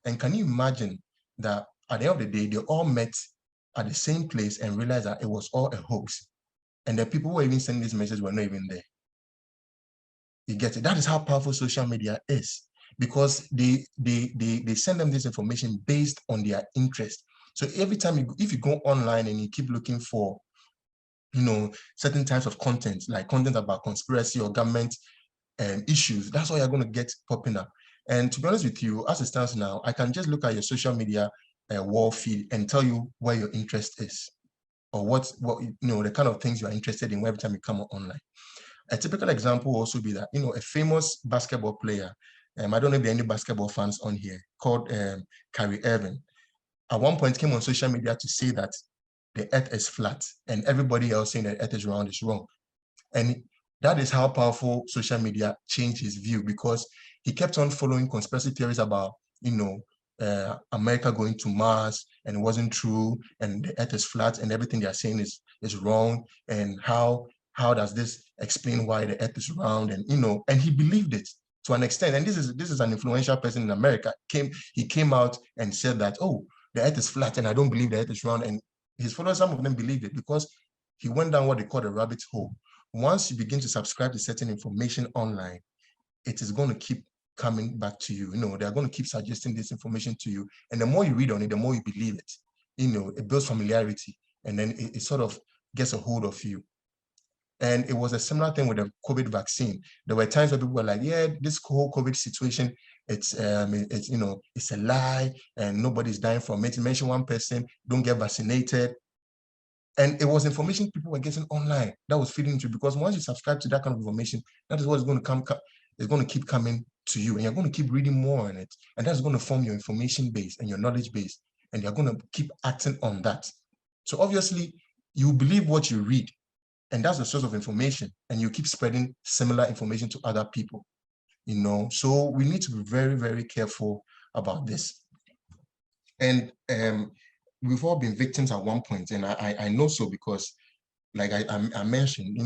And can you imagine that at the end of the day, they all met at the same place and realized that it was all a hoax. And the people who were even sending these messages were not even there. You get it? That is how powerful social media is, because they send them this information based on their interest. So every time if you go online and you keep looking for, certain types of content, like content about conspiracy or government issues, that's all you're going to get popping up. And to be honest with you, as it stands now, I can just look at your social media wall feed and tell you where your interest is, or what the kind of things you are interested in every time you come online. A typical example will also be that, a famous basketball player, I don't know if there are any basketball fans on here, called Kyrie Irving, at one point came on social media to say that the earth is flat, and everybody else saying that earth is round is wrong. And that is how powerful social media changed his view, because he kept on following conspiracy theories about, America going to Mars, and it wasn't true, and the earth is flat, and everything they are saying is wrong, and how does this explain why the earth is round, and and he believed it to an extent. And this is an influential person in America. He came out and said that, oh, the earth is flat, and I don't believe the earth is round. And his followers, some of them believed it, because he went down what they call the rabbit hole. Once you begin to subscribe to certain information online, it is going to keep coming back to you. They're going to keep suggesting this information to you. And the more you read on it, the more you believe it. It builds familiarity, and then it sort of gets a hold of you. And it was a similar thing with the COVID vaccine. There were times where people were like, yeah, this whole COVID situation, it's a lie, and nobody's dying from it. You mentioned one person, don't get vaccinated. And it was information people were getting online that was feeding into, because once you subscribe to that kind of information, that is what is going to it's going to keep coming to you, and you're going to keep reading more on it. And that's going to form your information base and your knowledge base, and you're going to keep acting on that. So obviously, you believe what you read, and that's the source of information, and you keep spreading similar information to other people, So we need to be very, very careful about this. And we've all been victims at one point, and I know so, because like I mentioned,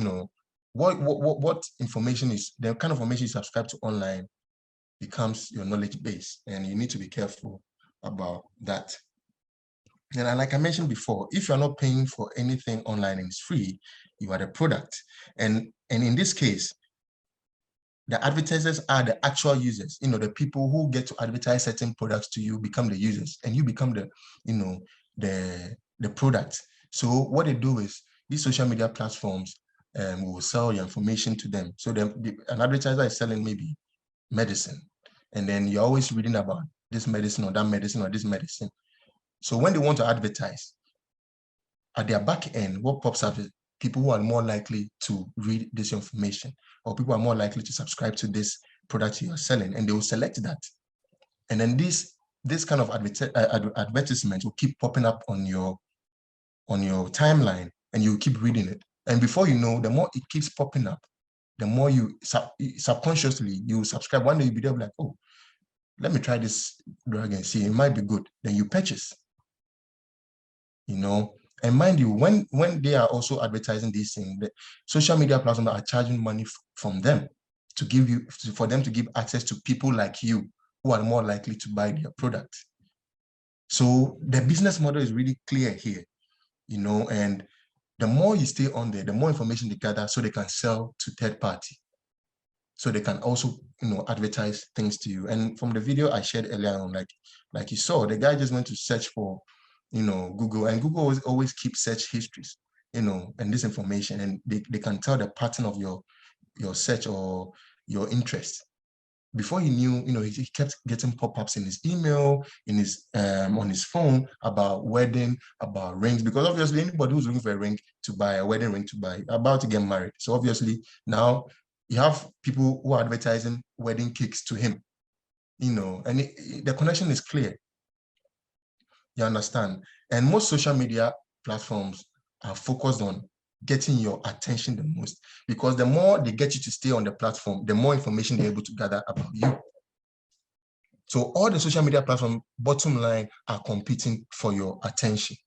what information is, the kind of information you subscribe to online becomes your knowledge base, and you need to be careful about that. And like I mentioned before, if you're not paying for anything online and it's free, you are the product. And in this case, the advertisers are the actual users. The people who get to advertise certain products to you become the users, and you become the product. So what they do is, these social media platforms will sell your information to them. So an advertiser is selling maybe medicine, and then you're always reading about this medicine or that medicine or this medicine. So when they want to advertise, at their back end, what pops up is people who are more likely to read this information, or people are more likely to subscribe to this product you are selling, and they will select that. And then this kind of advertisement will keep popping up on your timeline, and you keep reading it. And before you know, the more it keeps popping up, the more you subconsciously you subscribe. One day you'll be there like, oh, let me try this drug and see, it might be good. Then you purchase. And mind you, when they are also advertising these things, the social media platforms are charging money from them for them to give access to people like you, who are more likely to buy their product. So the business model is really clear here, and the more you stay on there, the more information they gather, so they can sell to third party. So they can also, advertise things to you. And from the video I shared earlier on, like you saw, the guy just went to search for, Google, and Google always keeps search histories, and this information, and they can tell the pattern of your search or your interest. Before he knew, he kept getting pop-ups in his email, in his on his phone, about wedding, about rings, because obviously anybody who's looking for a ring to buy, a wedding ring to buy, about to get married. So obviously now you have people who are advertising wedding cakes to him, and the connection is clear. You understand? And most social media platforms are focused on getting your attention the most, because the more they get you to stay on the platform, the more information they're able to gather about you. So all the social media platforms, bottom line, are competing for your attention.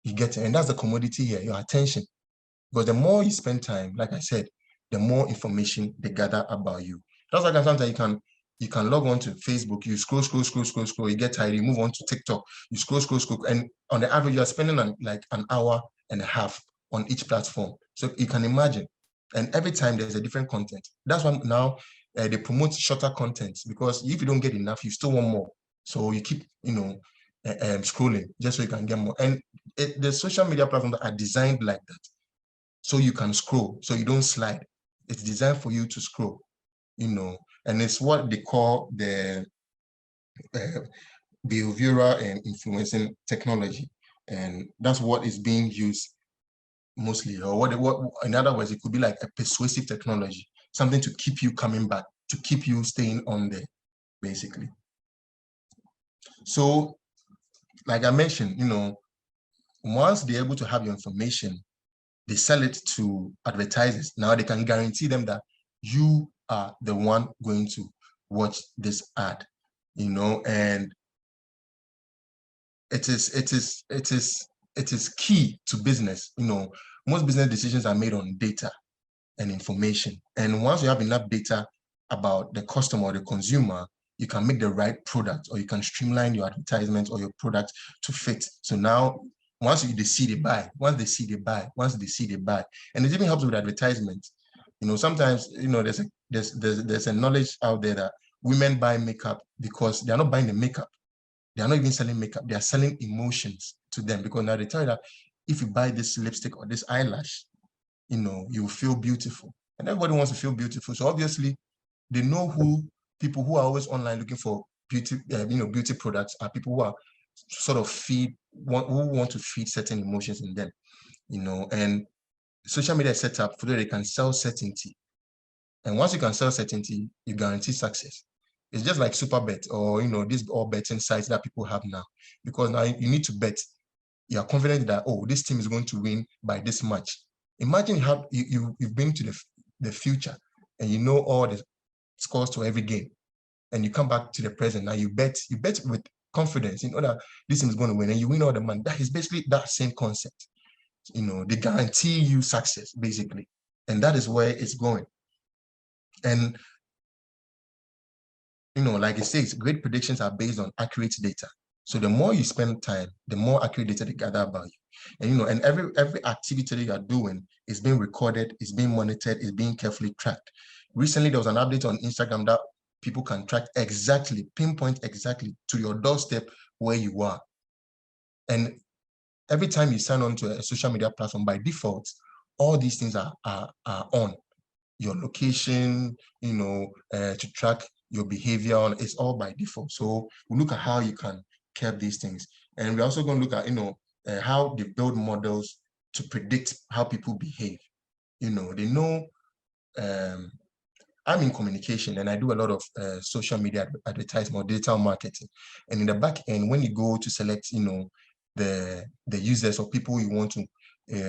You get it? And that's the commodity here, your attention. Because the more you spend time, like I said, the more information they gather about you. That's why sometimes you can You can log on to Facebook, you scroll, you get tired, you move on to TikTok, you scroll, and on the average, you're spending like an hour and a half on each platform. So you can imagine, and every time there's a different content. That's why now they promote shorter content, because if you don't get enough, you still want more. So you keep, scrolling just so you can get more. And the social media platforms are designed like that. So you can scroll, so you don't slide. It's designed for you to scroll, and it's what they call the behavioral and influencing technology. And that's what is being used mostly, or what in other words, it could be like a persuasive technology, something to keep you coming back, to keep you staying on there, basically. So, like I mentioned, once they're able to have your information, they sell it to advertisers. Now they can guarantee them that you are the one going to watch this ad, and it is key to business. Most business decisions are made on data and information. And once you have enough data about the customer or the consumer, you can make the right product, or you can streamline your advertisement or your product to fit. So now, once they see, they buy. Once they see, they buy. Once they see, they buy. And it even helps with advertisement. Sometimes, there's a knowledge out there that women buy makeup because they're not buying the makeup. They are not even selling makeup. They are selling emotions to them, because now they tell you that if you buy this lipstick or this eyelash, you will feel beautiful. And everybody wants to feel beautiful. So obviously, they know people who are always online looking for beauty, beauty products are people who are sort of who want to feed certain emotions in them, and social media is set up so that they can sell certainty. And once you can sell certainty, you guarantee success. It's just like Superbet or, these all betting sites that people have now, because now you need to bet. You are confident that, oh, this team is going to win by this much. Imagine how you've been to the future and you know all the scores to every game, and you come back to the present. Now you bet with confidence, that this team is going to win, and you win all the money. That is basically that same concept. They guarantee you success, basically. And that is where it's going. And, like it says, great predictions are based on accurate data. So the more you spend time, the more accurate data they gather about you. And, and every activity that you are doing is being recorded, is being monitored, is being carefully tracked. Recently, there was an update on Instagram that people can track exactly, pinpoint exactly to your doorstep where you are. And every time you sign on to a social media platform, by default, all these things are on. Your location, to track your behavior, it's all by default. So we look at how you can curb these things. And we're also going to look at, how they build models to predict how people behave. They know, I'm in communication and I do a lot of social media advertisement or digital marketing. And in the back end, when you go to select, the users or people you want to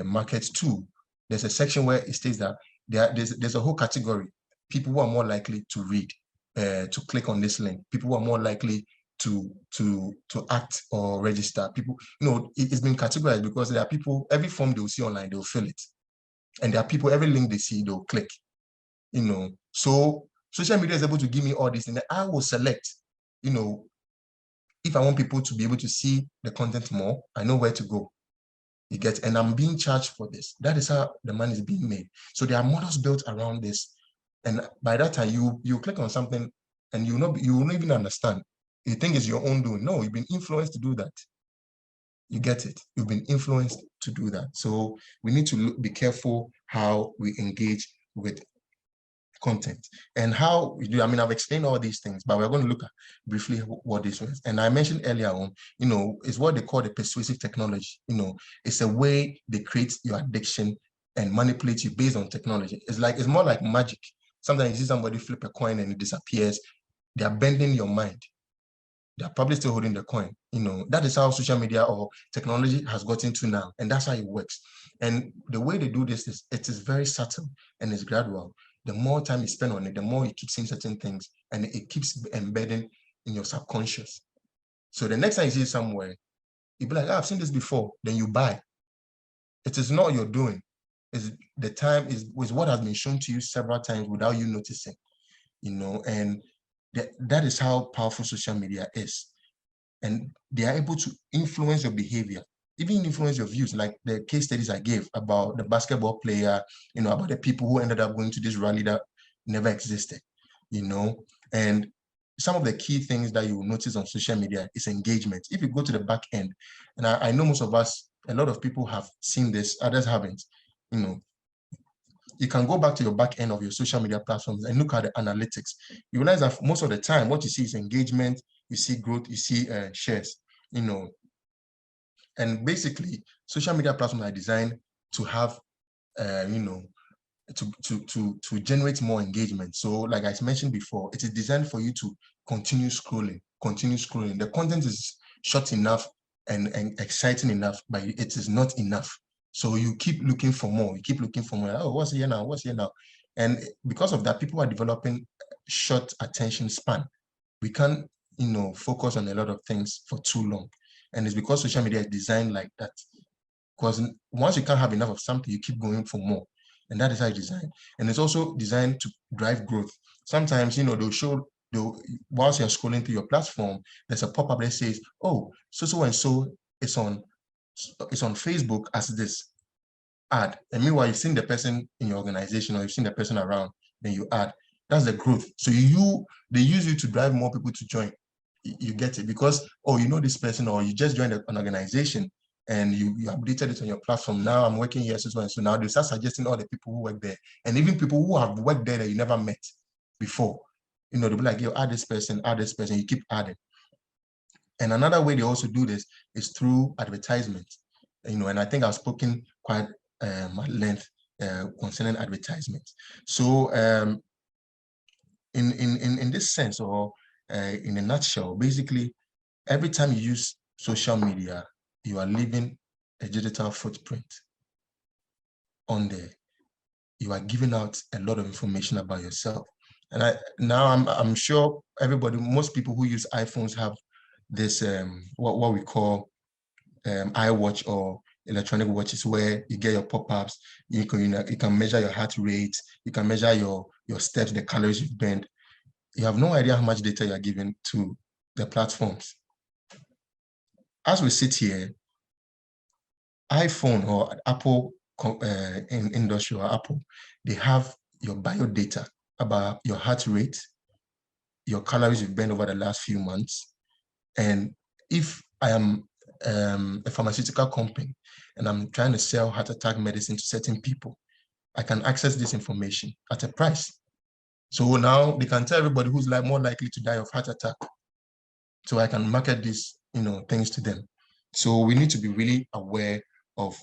market to, there's a section where it states that there's a whole category, people who are more likely to read, to click on this link, people who are more likely to act or register. People, it's been categorized because there are people, every form they'll see online, they'll fill it. And there are people, every link they see, they'll click. So social media is able to give me all this, and I will select, if I want people to be able to see the content more, I know where to go. You get, and I'm being charged for this. That is how the money is being made. So there are models built around this. And by that time, you click on something and you will not even understand. You think it's your own doing. No, you've been influenced to do that. You get it. You've been influenced to do that. So we need to be careful how we engage with content and how we do. I mean, I've explained all these things, but we're going to look at briefly what this was. And I mentioned earlier on, it's what they call the persuasive technology. It's a way they create your addiction and manipulate you based on technology. It's more like magic. Sometimes you see somebody flip a coin and it disappears. They are bending your mind. They're probably still holding the coin. That is how social media or technology has gotten to now. And that's how it works. And the way they do this is, it is very subtle and it's gradual. The more time you spend on it, the more you keep seeing certain things, and it keeps embedding in your subconscious. So the next time you see it somewhere, you'll be like, I've seen this before. Then you buy. It is not your doing. The time is what has been shown to you several times without you noticing. And That is how powerful social media is. And they are able to influence your behavior, even influence your views, like the case studies I gave about the basketball player, about the people who ended up going to this rally that never existed, and some of the key things that you will notice on social media is engagement. If you go to the back end, and I know most of us, a lot of people have seen this, others haven't, you can go back to your back end of your social media platforms and look at the analytics. You realize that most of the time, what you see is engagement, you see growth, you see shares, and basically social media platforms are designed to have, to generate more engagement. So like I mentioned before, it is designed for you to continue scrolling. The content is short enough and exciting enough, but it is not enough. So you keep looking for more. Oh, what's here now? And because of that, people are developing short attention span. We can't, focus on a lot of things for too long. And it's because social media is designed like that. Because once you can't have enough of something, you keep going for more. And that is how it's designed. And it's also designed to drive growth. Sometimes, they'll show, whilst you're scrolling through your platform, there's a pop-up that says, oh, so-and-so is on Facebook as this ad. And meanwhile, you've seen the person in your organization or you've seen the person around, then you add. That's the growth. So they use you to drive more people to join. You get it? Because, oh, this person, or you just joined an organization and you updated it on your platform. Now I'm working here, so now they start suggesting all the people who work there. And even people who have worked there that you never met before. They'll be like, yo, add this person, you keep adding. And another way they also do this is through advertisement. And I think I've spoken quite at length concerning advertisement. So in this sense, or in a nutshell, basically, every time you use social media, you are leaving a digital footprint on there. You are giving out a lot of information about yourself. And I'm sure most people who use iPhones have this what we call iWatch or electronic watches, where you get your pop-ups. You can measure your heart rate. You can measure your steps, the calories you've burned. You have no idea how much data you are giving to the platforms. As we sit here, iPhone or Apple in industry or Apple, they have your bio data about your heart rate, your calories you've burned over the last few months. And if I am a pharmaceutical company and I'm trying to sell heart attack medicine to certain people, I can access this information at a price. So now they can tell everybody who's more likely to die of heart attack. So I can market these, things to them. So we need to be really aware of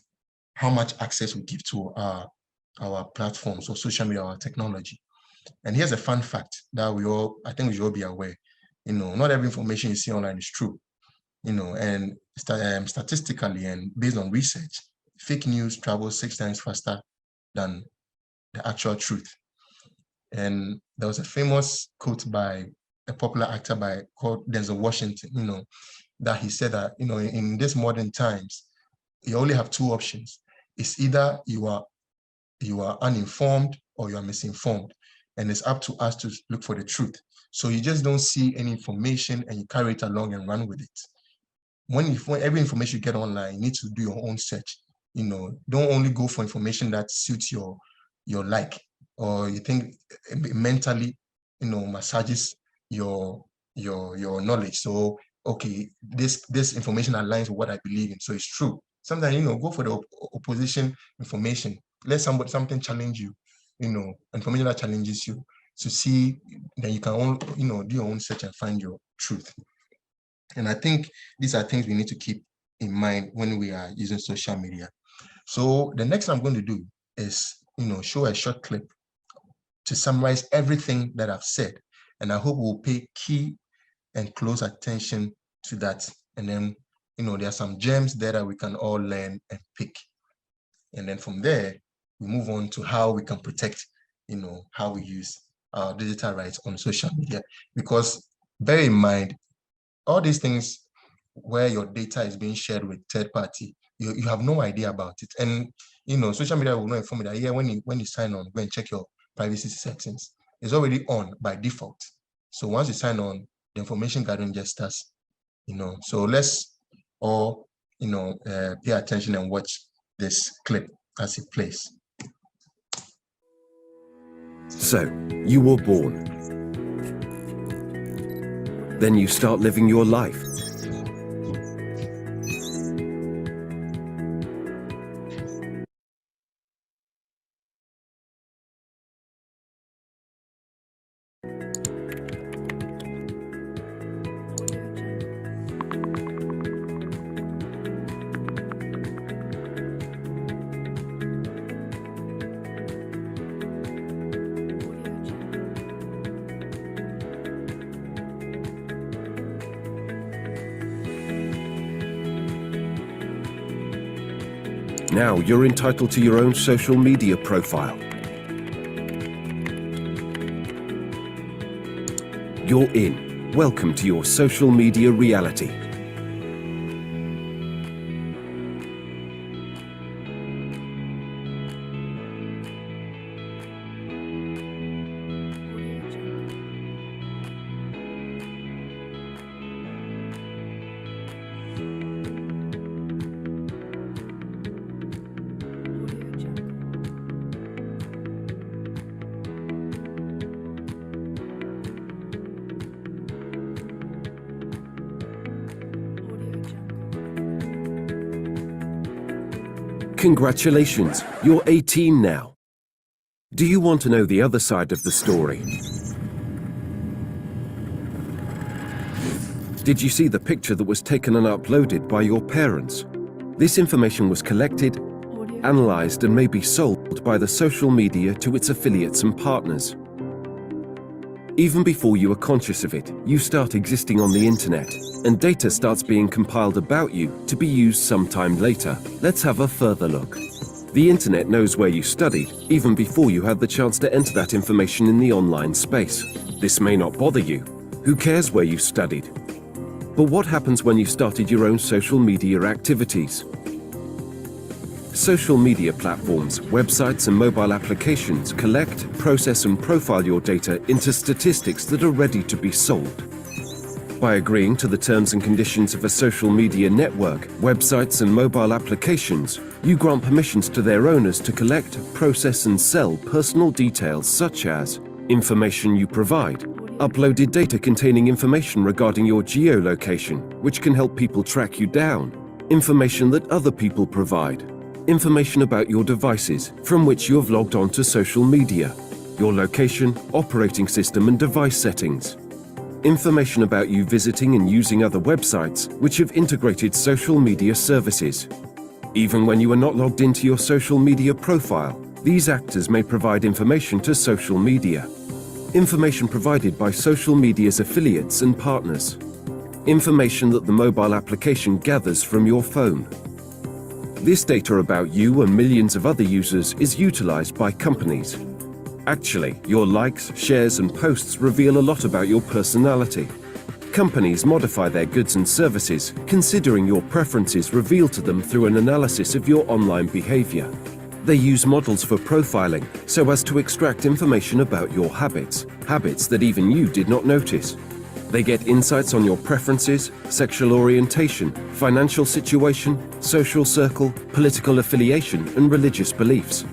how much access we give to our platforms or social media, our technology. And here's a fun fact that I think we should all be aware. Not every information you see online is true. And statistically and based on research, fake news travels 6 times faster than the actual truth. And there was a famous quote by a popular actor called Denzel Washington, that he said that, in these modern times, you only have 2 options. It's either you are uninformed or you are misinformed. And it's up to us to look for the truth. So you just don't see any information and you carry it along and run with it. When every information you get online, you need to do your own search. Don't only go for information that suits your like, or you think mentally, massages your knowledge. So, okay, this information aligns with what I believe in, so it's true. Sometimes, go for the opposition information. Let something challenge you, information that challenges you, to see that you can do your own search and find your truth. And I think these are things we need to keep in mind when we are using social media. So the next thing I'm going to do is, show a short clip to summarize everything that I've said. And I hope we'll pay key and close attention to that. And then, there are some gems there that we can all learn and pick. And then from there, we move on to how we can protect, how we use our digital rights on social media. Because bear in mind, all these things where your data is being shared with third party, you have no idea about it. And, social media will not inform you that, yeah, when you sign on, go and check your privacy settings. It's already on by default. So once you sign on, the information gathering just starts, So let's all, pay attention and watch this clip as it plays. So, you were born. Then you start living your life. Now you're entitled to your own social media profile. You're in. Welcome to your social media reality. Congratulations, you're 18 now. Do you want to know the other side of the story? Did you see the picture that was taken and uploaded by your parents? This information was collected, analyzed, and may be sold by the social media to its affiliates and partners. Even before you are conscious of it, you start existing on the internet, and data starts being compiled about you to be used sometime later. Let's have a further look. The internet knows where you studied, even before you had the chance to enter that information in the online space. This may not bother you. Who cares where you studied? But what happens when you started your own social media activities? Social media platforms, websites, and mobile applications collect, process, and profile your data into statistics that are ready to be sold. By agreeing to the terms and conditions of a social media network, websites, and mobile applications, you grant permissions to their owners to collect, process, and sell personal details such as information you provide, uploaded data containing information regarding your geolocation, which can help people track you down, information that other people provide, information about your devices from which you have logged on to social media, your location, operating system, and device settings, information about you visiting and using other websites which have integrated social media services. Even when you are not logged into your social media profile, these actors may provide information to social media. Information provided by social media's affiliates and partners. Information that the mobile application gathers from your phone. This data about you and millions of other users is utilized by companies. Actually, your likes, shares, and posts reveal a lot about your personality. Companies modify their goods and services, considering your preferences revealed to them through an analysis of your online behavior. They use models for profiling so as to extract information about your habits that even you did not notice. They get insights on your preferences, sexual orientation, financial situation, social circle, political affiliation, and religious beliefs.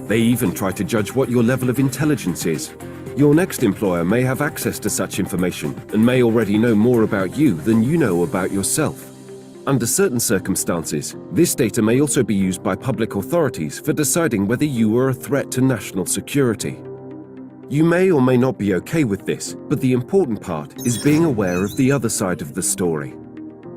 They even try to judge what your level of intelligence is. Your next employer may have access to such information and may already know more about you than you know about yourself. Under certain circumstances, this data may also be used by public authorities for deciding whether you are a threat to national security. You may or may not be okay with this, but the important part is being aware of the other side of the story.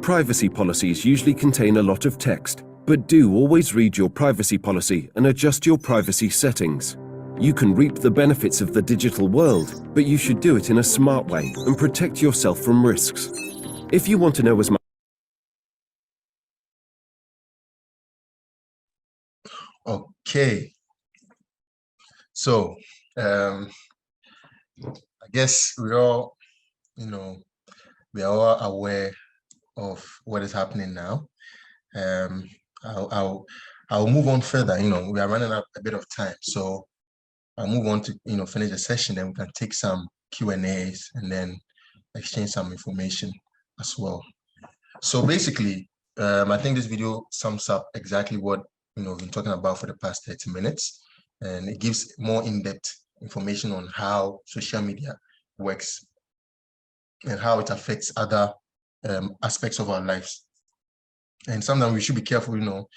Privacy policies usually contain a lot of text, but do always read your privacy policy and adjust your privacy settings. You can reap the benefits of the digital world, but you should do it in a smart way and protect yourself from risks. If you want to know as much Okay. So, I guess we are all aware of what is happening now. I'll move on further. We are running out a bit of time, so I'll move on to finish the session, and we can take some Q&As, and then exchange some information as well. So basically, I think this video sums up exactly what we've been talking about for the past 30 minutes, and it gives more in-depth information on how social media works and how it affects other aspects of our lives. And sometimes we should be careful,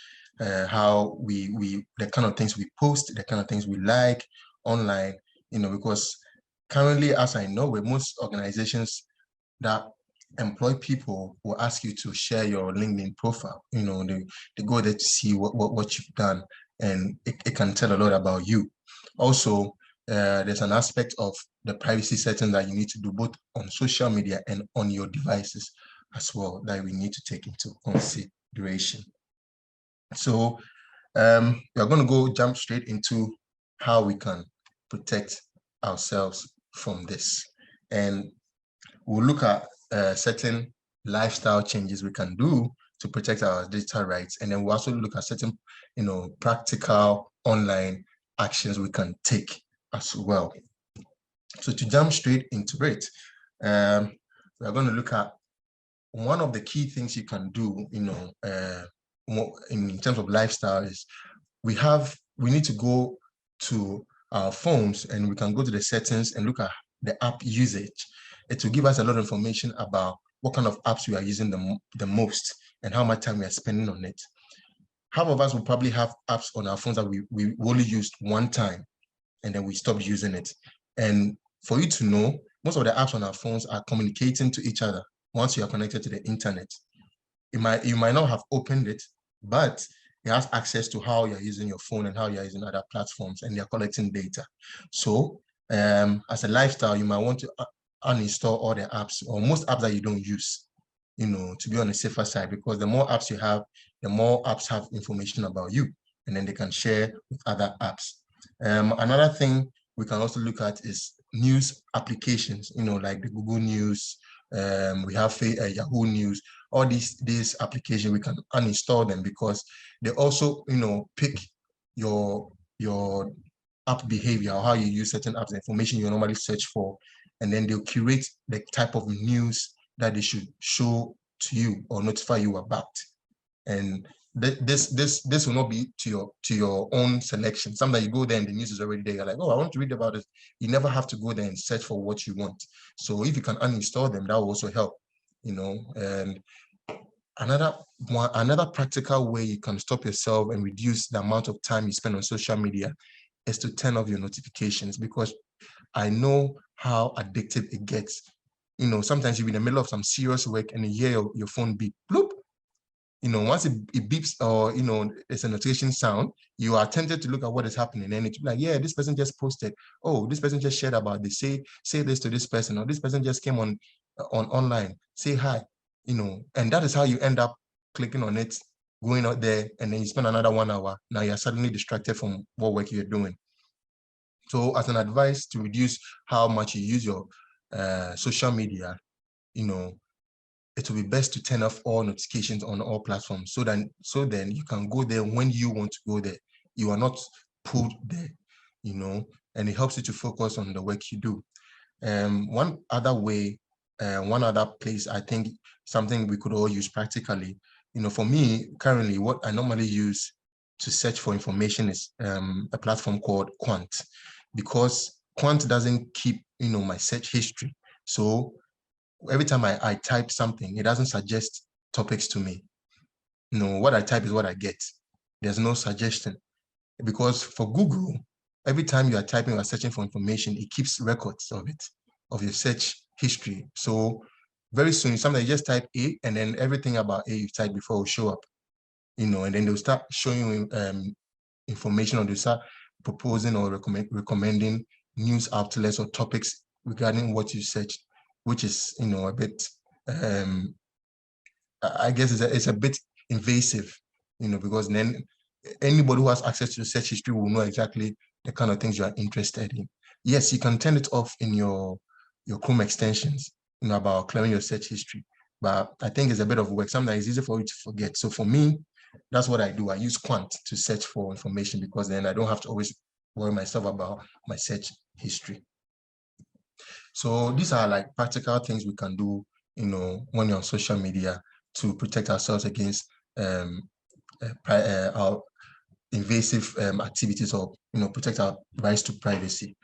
how we the kind of things we post, the kind of things we like online, because currently, as I know, with most organizations that employ people will ask you to share your LinkedIn profile. They go there to see what you've done, and it can tell a lot about you. Also, there's an aspect of the privacy setting that you need to do both on social media and on your devices as well that we need to take into consideration. So we're going to jump straight into how we can protect ourselves from this. And we'll look at certain lifestyle changes we can do to protect our digital rights. And then we'll also look at certain, practical online actions we can take as well. So to jump straight into it, we're going to look at one of the key things you can do, in terms of lifestyle is we need to go to our phones, and we can go to the settings and look at the app usage. It will give us a lot of information about what kind of apps we are using the most and how much time we are spending on it. Half of us will probably have apps on our phones that we only used one time and then we stopped using it. And for you to know, most of the apps on our phones are communicating to each other once you are connected to the internet. You might not have opened it, but it has access to how you're using your phone and how you're using other platforms, and they're collecting data. So as a lifestyle, you might want to uninstall all the apps or most apps that you don't use, to be on the safer side, because the more apps you have, the more apps have information about you, and then they can share with other apps. Another thing we can also look at is news applications, like the Google News, we have Yahoo News. All these applications, we can uninstall them because they also, pick your app behavior, or how you use certain apps, the information you normally search for, and then they'll curate the type of news that they should show to you or notify you about. And this will not be to your own selection. Sometimes you go there and the news is already there. You're like, oh, I want to read about it. You never have to go there and search for what you want. So if you can uninstall them, that will also help. And another practical way you can stop yourself and reduce the amount of time you spend on social media is to turn off your notifications, because I know how addictive it gets. Sometimes you're in the middle of some serious work and you hear your phone beep, bloop. Once it beeps, or it's a notification sound, you are tempted to look at what is happening, and it's like, yeah, this person just posted, oh, this person just shared about this, say this to this person, or this person just came on online, say hi, and that is how you end up clicking on it, going out there, and then you spend another 1 hour. Now you're suddenly distracted from what work you're doing. So as an advice to reduce how much you use your social media, it will be best to turn off all notifications on all platforms, so then you can go there when you want to go there. You are not pulled there, and it helps you to focus on the work you do. One other way, one other place, I think something we could all use practically, for me currently, what I normally use to search for information is a platform called Quant, because Quant doesn't keep, my search history. So every time I type something, it doesn't suggest topics to me. What I type is what I get. There's no suggestion. Because for Google, every time you are typing or searching for information, it keeps records of it, of your search history. So very soon, sometimes you just type A, and then everything about A you've typed before will show up, and then they'll start showing you information, or they'll start proposing or recommending news outlets or topics regarding what you searched, which is, a bit, I guess it's a bit invasive, because then anybody who has access to the search history will know exactly the kind of things you are interested in. Yes, you can turn it off in your Chrome extensions, about clearing your search history, but I think it's a bit of work. Sometimes it's easy for you to forget. So for me, that's what I do. I use Quant to search for information, because then I don't have to always worry myself about my search history. So these are like practical things we can do, you know, when you're on social media to protect ourselves against our invasive activities, or, you know, protect our rights to privacy.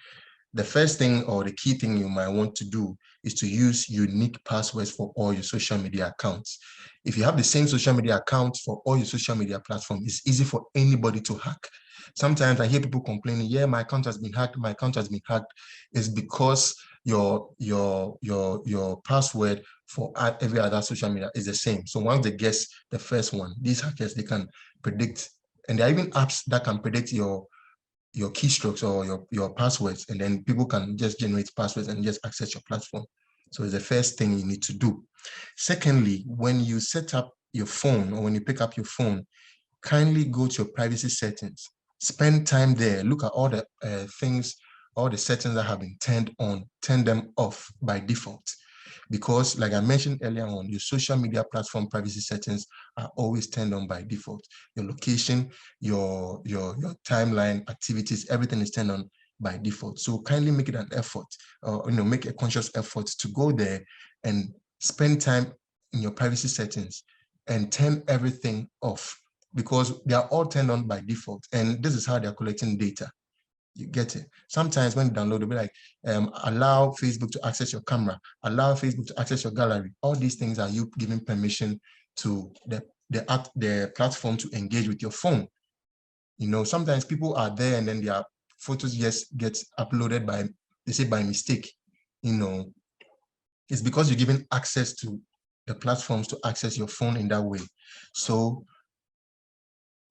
The first thing, or the key thing you might want to do, is to use unique passwords for all your social media accounts. If you have the same social media account for all your social media platforms, it's easy for anybody to hack. Sometimes I hear people complaining, yeah, my account has been hacked, my account has been hacked. It's because your password for every other social media is the same. So once they guess the first one, these hackers, they can predict, and there are even apps that can predict your keystrokes or your passwords, and then people can just generate passwords and just access your platform. So it's the first thing you need to do. Secondly, when you set up your phone, or when you pick up your phone, kindly go to your privacy settings. Spend time there. Look at all the things, all the settings that have been turned on, turn them off by default. Because like I mentioned earlier on, your social media platform privacy settings are always turned on by default. Your location, your timeline, activities, everything is turned on by default. So kindly make it an effort, or make a conscious effort to go there and spend time in your privacy settings and turn everything off, because they are all turned on by default. And this is how they're collecting data. You get it? Sometimes when you download, they'll be like, allow Facebook to access your camera, allow Facebook to access your gallery. All these things are you giving permission to the platform to engage with your phone. Sometimes people are there and then their photos just get uploaded by mistake. It's because you're giving access to the platforms to access your phone in that way. So,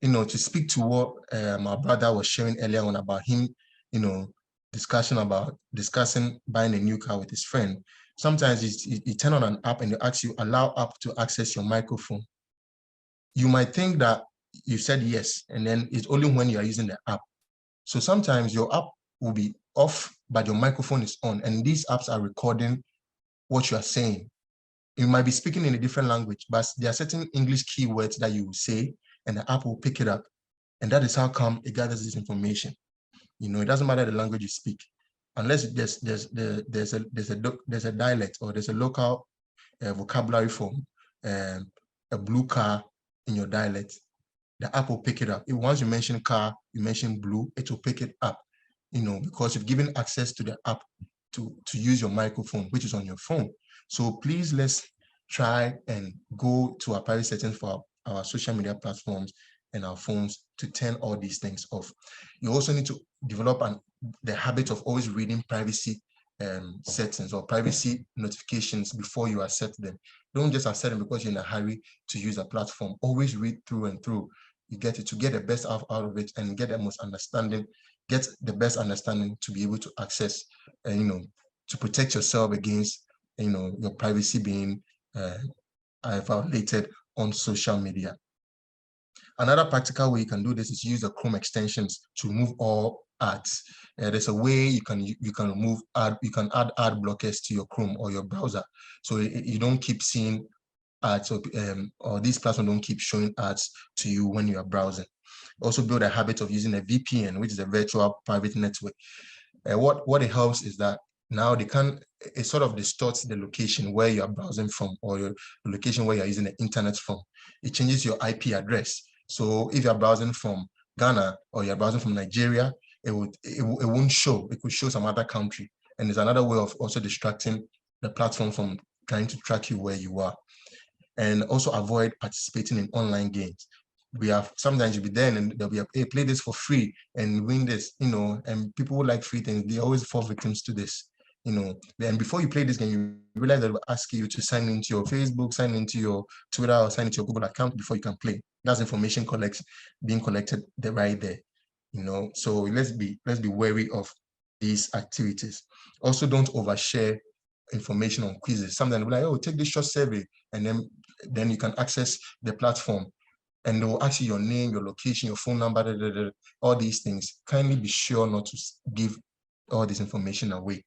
to speak to what my brother was sharing earlier on about him, discussing buying a new car with his friend. Sometimes you turn on an app and it asks you, allow app to access your microphone. You might think that you said yes, and then it's only when you are using the app. So sometimes your app will be off, but your microphone is on, and these apps are recording what you are saying. You might be speaking in a different language, but there are certain English keywords that you will say, and the app will pick it up. And that is how come it gathers this information. It doesn't matter the language you speak, unless there's a dialect or there's a local vocabulary for a blue car in your dialect. The app will pick it up. Once you mention car, you mention blue, it will pick it up, because you've given access to the app to use your microphone, which is on your phone. So please, let's try and go to our private settings for our social media platforms and our phones to turn all these things off. You also need to develop the habit of always reading privacy settings or privacy notifications before you accept them. Don't just accept them because you're in a hurry to use a platform. Always read through and through. You get it, to get the best out of it and get the best understanding to be able to access, to protect yourself against, your privacy being violated on social media. Another practical way you can do this is use the Chrome extensions to remove all ads. There's a way you can add ad blockers to your Chrome or your browser, so you don't keep seeing ads, or these platforms don't keep showing ads to you when you are browsing. Also build a habit of using a VPN, which is a virtual private network. What it helps is that now it sort of distorts the location where you are browsing from, or the location where you're using the internet from. It changes your IP address. So if you're browsing from Ghana or you're browsing from Nigeria, it won't show. It could show some other country. And there's another way of also distracting the platform from trying to track you where you are. And also avoid participating in online games. Sometimes you'll be there and there'll be hey, play this for free and win this, and people who like free things, they always fall victims to this. And before you play this game, you realize that it will ask you to sign into your Facebook, sign into your Twitter, or sign into your Google account before you can play. That's information being collected right there. So let's be wary of these activities. Also, don't overshare information on quizzes. Sometimes they'll be like, oh, take this short survey, and then you can access the platform, and they'll ask you your name, your location, your phone number, all these things. Kindly be sure not to give all this information away,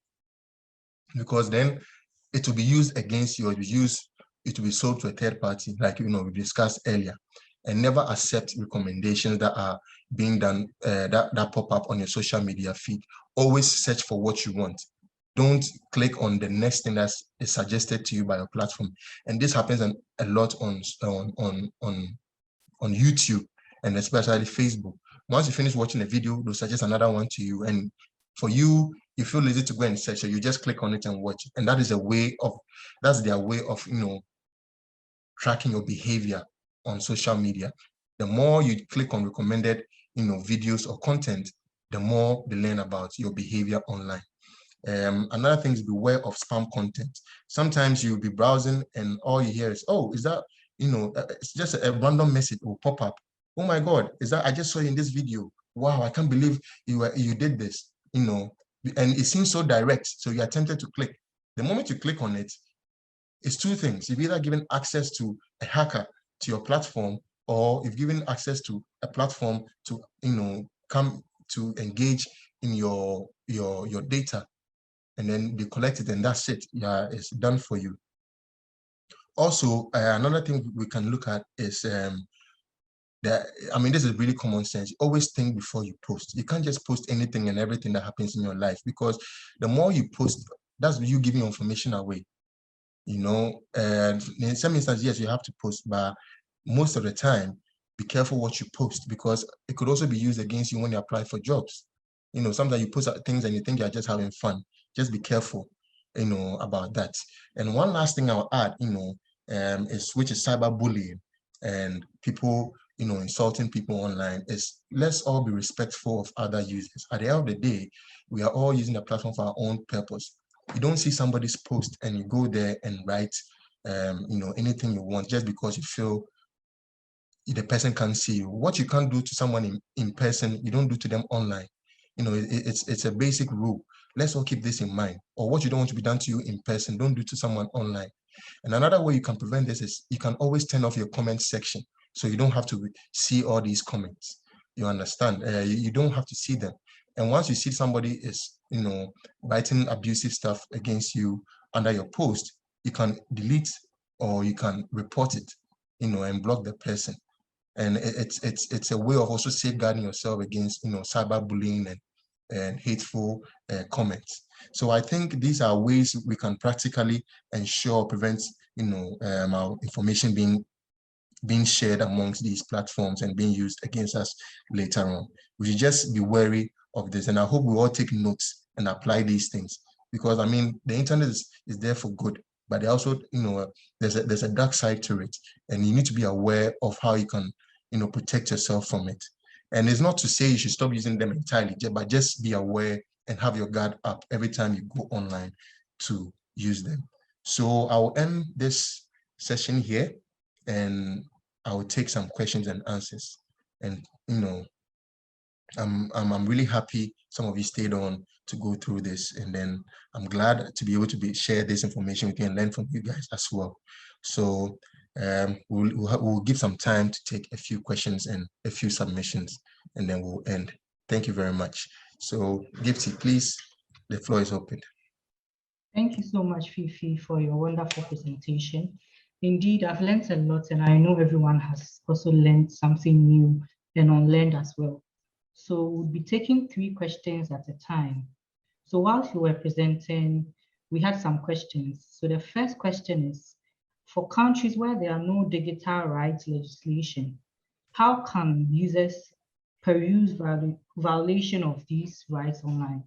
because then it will be used against you, or it will be sold to a third party, like we discussed earlier. And never accept recommendations that are being done that pop up on your social media feed. Always search for what you want. don't click on the next thing that is suggested to you by your platform. And this happens a lot on YouTube and especially Facebook. Once you finish watching a video, they'll suggest another one to you. And for you, you feel lazy to go and search, so you just click on it and watch it. And that is that's their way of, tracking your behavior on social media. The more you click on recommended, videos or content, the more they learn about your behavior online. Another thing is beware of spam content. Sometimes you'll be browsing and all you hear is, oh, is that, it's just a random message will pop up. Oh my God, is that, I just saw you in this video. Wow, I can't believe you did this, and it seems so direct. So you're tempted to click. The moment you click on it, it's two things. You've either given access to a hacker to your platform, or you've given access to a platform to, come to engage in your data, and then they collect it, and that's it. Yeah, it's done for you. Also, another thing we can look at is this is really common sense. Always think before you post. You can't just post anything and everything that happens in your life, because the more you post, that's you giving information away. And in some instances, yes, you have to post, but most of the time, be careful what you post, because it could also be used against you when you apply for jobs. Sometimes you post things and you think you're just having fun. Just be careful, about that. And one last thing I'll add, which is cyberbullying and people, insulting people online, is let's all be respectful of other users. At the end of the day, we are all using the platform for our own purpose. You don't see somebody's post and you go there and write, anything you want just because you feel the person can't see you. What you can't do to someone in person, you don't do to them online. It's a basic rule. Let's all keep this in mind. Or what you don't want to be done to you in person, don't do to someone online. And another way you can prevent this is you can always turn off your comment section, so you don't have to see all these comments. You understand? You don't have to see them. And once you see somebody is, writing abusive stuff against you under your post, you can delete or you can report it, and block the person. And it's a way of also safeguarding yourself against, cyberbullying and hateful comments. So I think these are ways we can practically ensure prevent, our information being shared amongst these platforms and being used against us later on. We should just be wary of this, and I hope we all take notes and apply these things, because the internet is there for good, but also, there's a dark side to it, and you need to be aware of how you can, protect yourself from it. And it's not to say you should stop using them entirely, but just be aware and have your guard up every time you go online to use them. So I'll end this session here, and I will take some questions and answers. And I'm really happy some of you stayed on to go through this, and then I'm glad to be able to share this information with you and learn from you guys as well. So we'll give some time to take a few questions and a few submissions, and then we'll end. Thank you very much. So Gifty, please, the floor is open. Thank you so much, Fifi, for your wonderful presentation. Indeed, I've learned a lot, and I know everyone has also learned something new and unlearned as well. So we'll be taking 3 questions at a time. So whilst you were presenting, we had some questions. So the first question is, for countries where there are no digital rights legislation, how can users peruse violation of these rights online?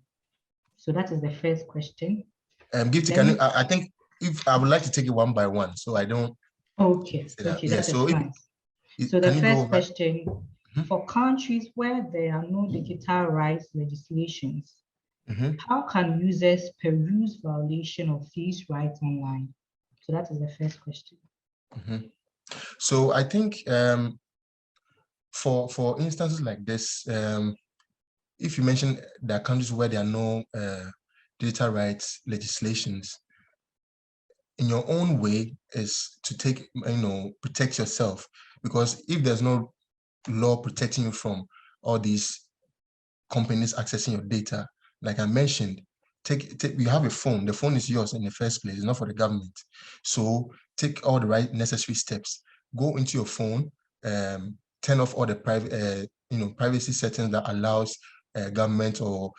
So that is the first question. Gifty, can you, I think if I would like to take it one by one, so I don't. Okay, okay, yeah, that is fine. So the first question, for countries where there are no digital rights legislations, how can users peruse violation of these rights online? So that is the first question. So I think for instances like this, if you mention there are countries where there are no digital rights legislations, in your own way is to take, protect yourself, because if there's no law protecting you from all these companies accessing your data, like I mentioned, you have a phone. The phone is yours in the first place. It's not for the government. So take all the right necessary steps. Go into your phone, turn off all the private, privacy settings that allows government or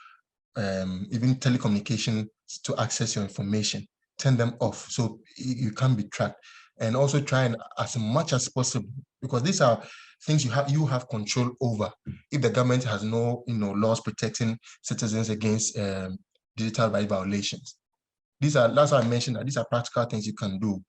even telecommunication to access your information. Turn them off so you can't be tracked. And also try and as much as possible, because these are things you have control over. If the government has no laws protecting citizens against digital rights violations, that's why I mentioned that these are practical things you can do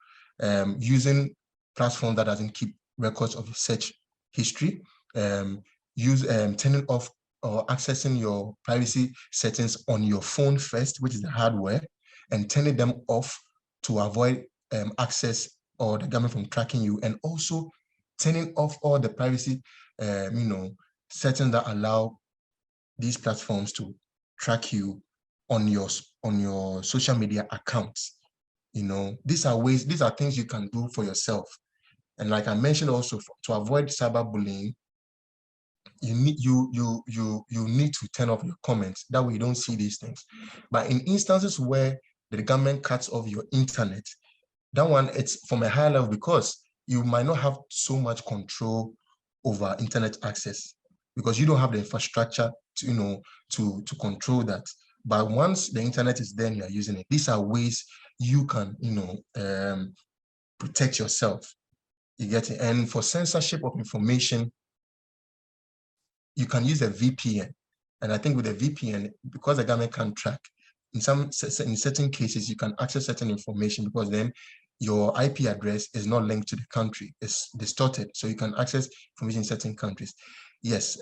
using platform that doesn't keep records of search history. Turning off or accessing your privacy settings on your phone first, which is the hardware, and turning them off to avoid access or the government from tracking you, and also turning off all the privacy settings that allow these platforms to track you on your social media accounts. These are things you can do for yourself. And like I mentioned also, to avoid cyberbullying, you need to turn off your comments. That way you don't see these things. But in instances where the government cuts off your internet, that one, it's from a high level, because you might not have so much control over internet access because you don't have the infrastructure to control that. But once the internet is there and you're using it, these are ways you can protect yourself. You get it? And for censorship of information, you can use a VPN. And I think with a VPN, because the government can't track, in certain cases, you can access certain information because then your IP address is not linked to the country. It's distorted. So you can access information in certain countries. Yes.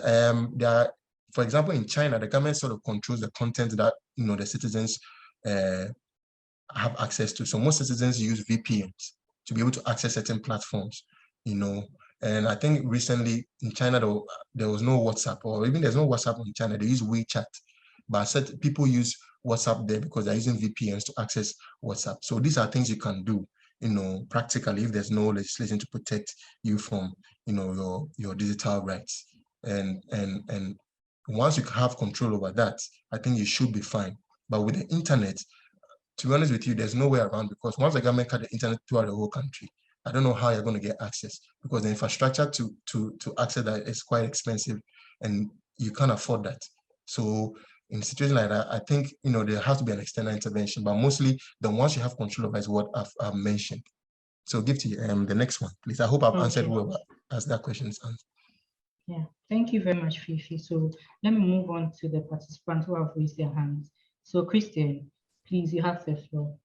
For example, in China, the government sort of controls the content that the citizens have access to. So most citizens use VPNs to be able to access certain platforms, And I think recently in China, there was no WhatsApp, or even there's no WhatsApp in China. They use WeChat, but people use WhatsApp there because they're using VPNs to access WhatsApp. So these are things you can do, practically, if there's no legislation to protect you from, your digital rights. And once you have control over that, I think you should be fine. But with the internet, to be honest with you, there's no way around, because once the government cut the internet throughout the whole country, I don't know how you're going to get access, because the infrastructure to access that is quite expensive and you can't afford that. So in a situation like that, I think, there has to be an external intervention, but mostly the ones you have control over is what I've mentioned. So Gifty, the next one, please. I hope I've answered whoever asked that question. Yeah, thank you very much, Fifi. So let me move on to the participants who have raised their hands. So Christian, please, you have the floor.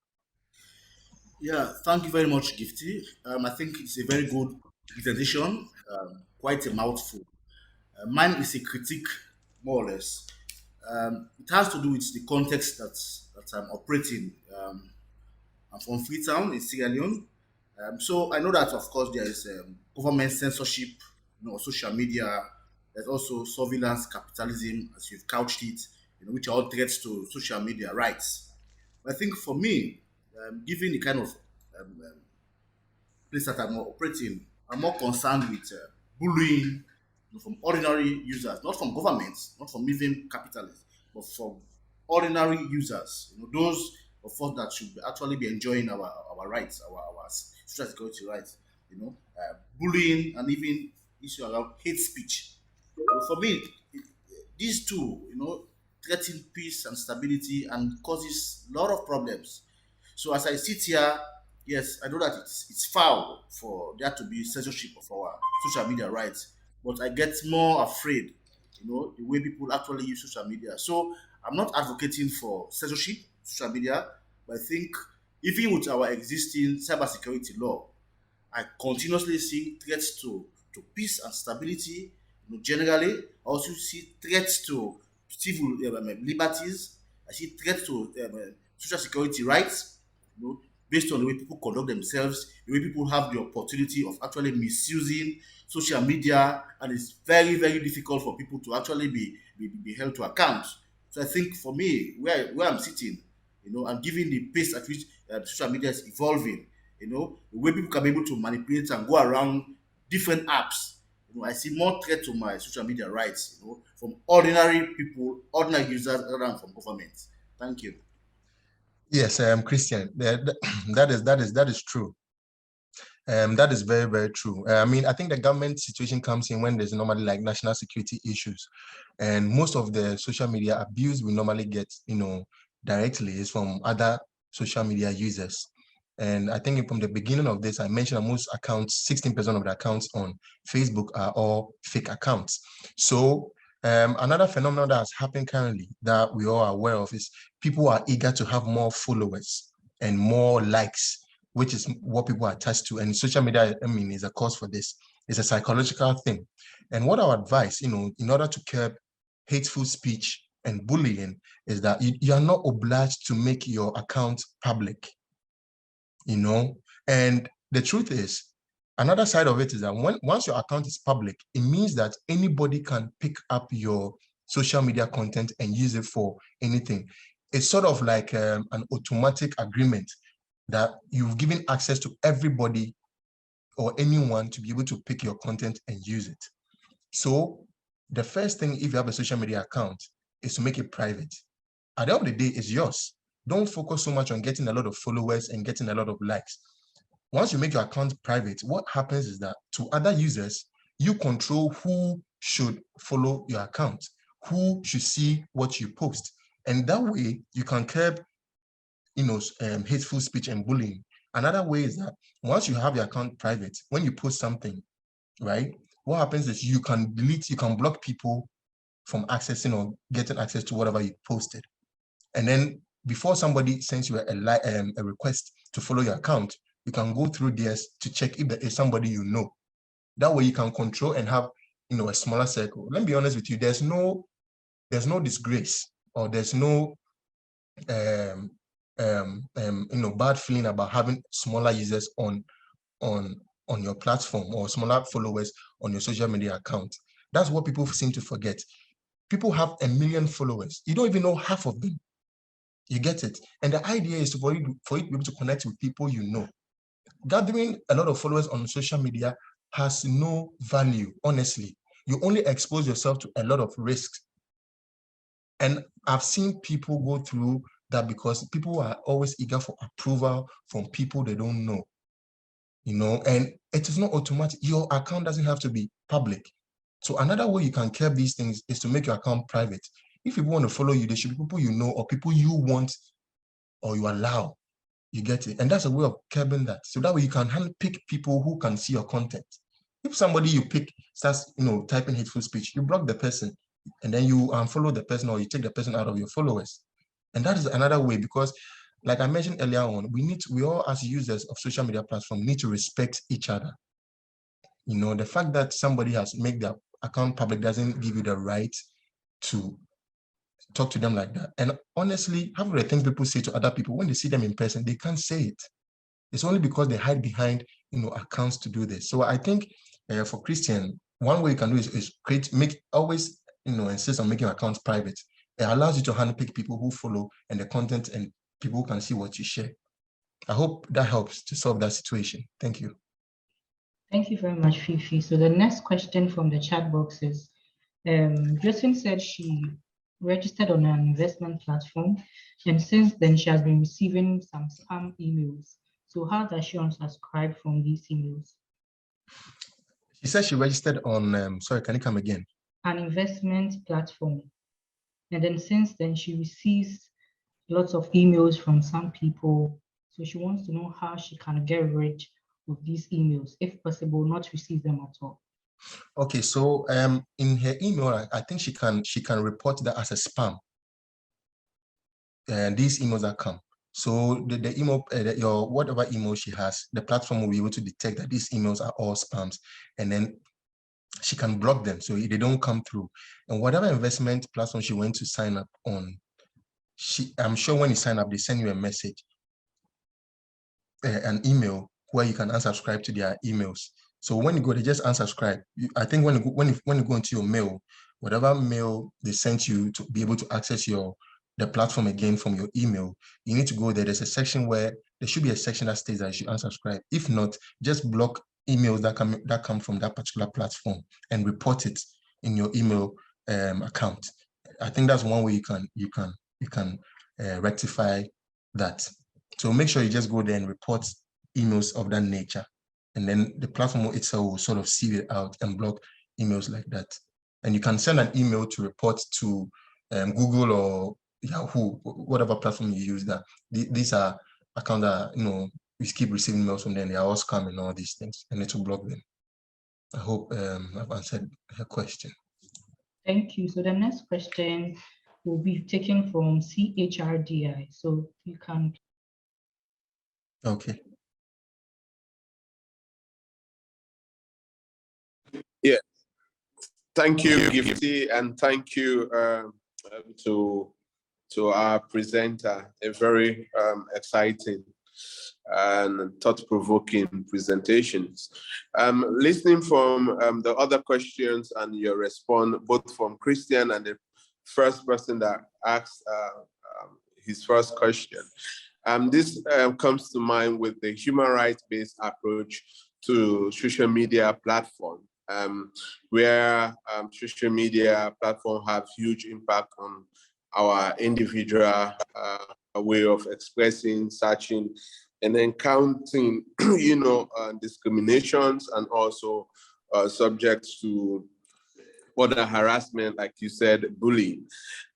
Yeah, thank you very much, Gifty. I think it's a very good presentation, quite a mouthful. Mine is a critique, more or less. It has to do with the context that I'm operating. I'm from Freetown in Sierra Leone. So I know that, of course, there is government censorship, social media. There's also surveillance capitalism, as you've couched it, which are all threats to social media rights. But I think for me, given the kind of place that I'm operating, I'm more concerned with bullying from ordinary users, not from governments, not from even capitalists, but from ordinary users. Those of us that should actually be enjoying our rights, our social security rights. Bullying and even issue around hate speech. For me, these two, threaten peace and stability and causes a lot of problems. So as I sit here, yes, I know that it's foul for there to be censorship of our social media rights, but I get more afraid, the way people actually use social media. So I'm not advocating for censorship, social media, but I think even with our existing cybersecurity law, I continuously see threats to peace and stability. Generally, I also see threats to civil liberties. I see threats to social security rights. Based on the way people conduct themselves, the way people have the opportunity of actually misusing social media, and it's very, very difficult for people to actually be held to account. So I think for me, where I'm sitting, and given the pace at which social media is evolving, the way people can be able to manipulate and go around different apps, I see more threat to my social media rights, from ordinary people, ordinary users, rather than from government. Thank you. Yes, Christian, that is true. That is very, very true. I think the government situation comes in when there's normally like national security issues, and most of the social media abuse we normally get, directly is from other social media users. And I think from the beginning of this, I mentioned that most accounts, 16% of the accounts on Facebook are all fake accounts. So another phenomenon that has happened currently that we all are aware of is people are eager to have more followers and more likes, which is what people are attached to. And social media, I mean, is a cause for this. It's a psychological thing. And what our advice, in order to curb hateful speech and bullying is that you are not obliged to make your account public, and the truth is, another side of it is that once your account is public, it means that anybody can pick up your social media content and use it for anything. It's sort of like an automatic agreement that you've given access to everybody or anyone to be able to pick your content and use it. So the first thing, if you have a social media account, is to make it private. At the end of the day, it's yours. Don't focus so much on getting a lot of followers and getting a lot of likes. Once you make your account private, what happens is that to other users, you control who should follow your account, who should see what you post. And that way you can curb, hateful speech and bullying. Another way is that once you have your account private, when you post something, right, what happens is you can delete, you can block people from accessing or getting access to whatever you posted. And then before somebody sends you a request to follow your account, you can go through this to check if there is somebody you know. That way you can control and have, a smaller circle. Let me be honest with you, there's no disgrace or there's no bad feeling about having smaller users on your platform or smaller followers on your social media account. That's what people seem to forget. People have 1 million followers. You don't even know half of them. You get it? And the idea is for you to be able to connect with people you know. Gathering a lot of followers on social media has no value, honestly. You only expose yourself to a lot of risks. And I've seen people go through that because people are always eager for approval from people they don't know. And it is not automatic. Your account doesn't have to be public. So another way you can curb these things is to make your account private. If people want to follow you, they should be people you know or people you want or you allow. You get it? And that's a way of curbing that. So that way you can handpick people who can see your content. If somebody you pick starts, typing hateful speech, you block the person and then you unfollow the person or you take the person out of your followers. And that is another way because, like I mentioned earlier on, we all as users of social media platforms need to respect each other. The fact that somebody has made their account public doesn't give you the right to talk to them like that. And honestly, half of the things people say to other people, when they see them in person, they can't say it. It's only because they hide behind, accounts to do this. So I think for Christian, one way you can do is always, insist on making accounts private. It allows you to handpick people who follow and the content and people who can see what you share. I hope that helps to solve that situation. Thank you. Thank you very much, Fifi. So the next question from the chat box is, Josephine said she registered on an investment platform, and since then she has been receiving some spam emails. So how does she unsubscribe from these emails? She said she registered on, sorry, can you come again? An investment platform. And then since then she receives lots of emails from some people. So she wants to know how she can get rid of these emails, if possible, not receive them at all. Okay, so in her email, I think she can report that as a spam. And these emails that come. So the email, your whatever email she has, the platform will be able to detect that these emails are all spams, and then she can block them so they don't come through. And whatever investment platform she went to sign up on, I'm sure when you sign up, they send you a message, an email where you can unsubscribe to their emails. So when you go, they just unsubscribe. I think when you go into your mail, whatever mail they sent you to be able to access the platform again from your email, you need to go there. There's a section where there should be a section that states that you should unsubscribe. If not, just block emails that come from that particular platform and report it in your email account. I think that's one way you can rectify that. So make sure you just go there and report emails of that nature, and then the platform itself will sort of sieve it out and block emails like that. And you can send an email to report to Google or Yahoo, whatever platform you use, that these are accounts that, we keep receiving mails from them, they are all scamming all these things, and it will block them. I hope I've answered her question. Thank you. So the next question will be taken from CHRDI. So you can. Okay. Yeah. Thank you, Gifty, and thank you to our presenter. A very exciting and thought-provoking presentations. Listening from the other questions and your response, both from Christian and the first person that asked his first question, this comes to mind with the human rights-based approach to social media platform, where social media platform have huge impact on our individual way of expressing, searching, and then counting, discriminations, and also subject to other harassment, like you said, bullying.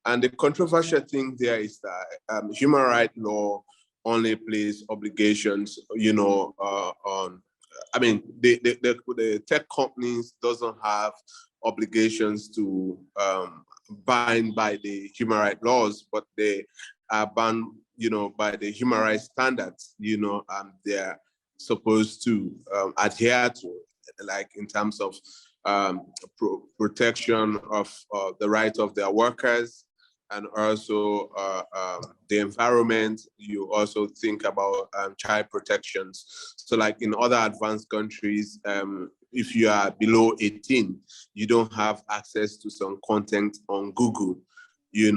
And the controversial thing there is that human rights law only place obligations, on, the tech companies doesn't have obligations to bind by the human rights laws, but they are bound, by the human rights standards, they're supposed to adhere to, like in terms of protection of the rights of their workers, and also the environment. You also think about child protections. So like in other advanced countries, if you are below 18, you don't have access to some content on Google,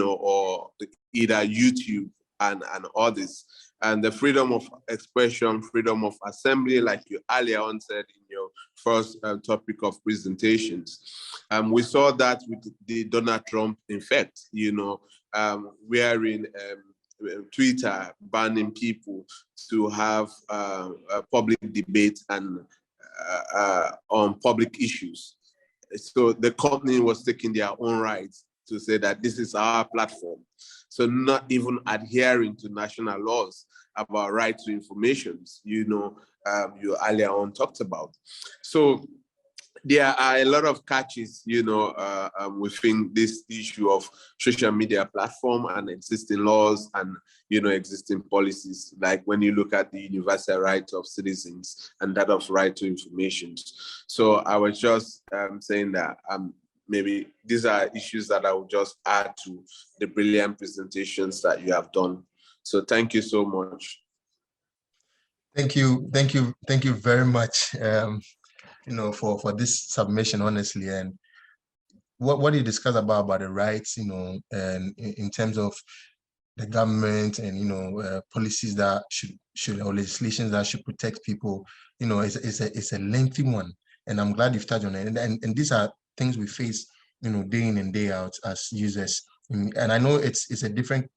or either YouTube and others. And the freedom of expression, freedom of assembly, like you earlier on said in your first topic of presentations. We saw that with the Donald Trump effect, wherein Twitter banning people to have a public debate and on public issues. So the company was taking their own rights to say that this is our platform. So not even adhering to national laws about right to information, you earlier on talked about. So there are a lot of catches, within this issue of social media platform and existing laws and, existing policies, like when you look at the universal rights of citizens and that of right to information. So I was just saying that maybe these are issues that I would just add to the brilliant presentations that you have done. So thank you so much. Thank you very much, for this submission, honestly. And what you discuss about the rights, and in terms of the government and policies that should or legislations that should protect people, it's a lengthy one. And I'm glad you've touched on it. And these are things we face, day in and day out as users. And I know it's a different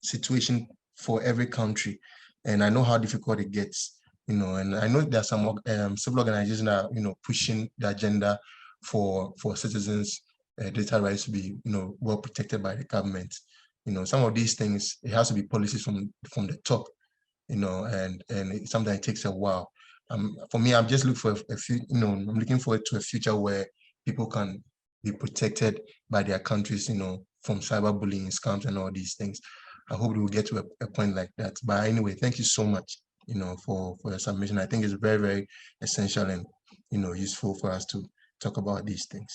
situation for every country. And I know how difficult it gets, and I know there's some civil organizations that are, pushing the agenda for citizens' data rights to be, well protected by the government. Some of these things, it has to be policies from the top, and sometimes it takes a while. For me, I'm just looking for a few, I'm looking forward to a future where people can be protected by their countries, from cyberbullying, scams, and all these things. I hope we will get to a point like that. But anyway, thank you so much, for your submission. I think it's very, very essential and, useful for us to talk about these things.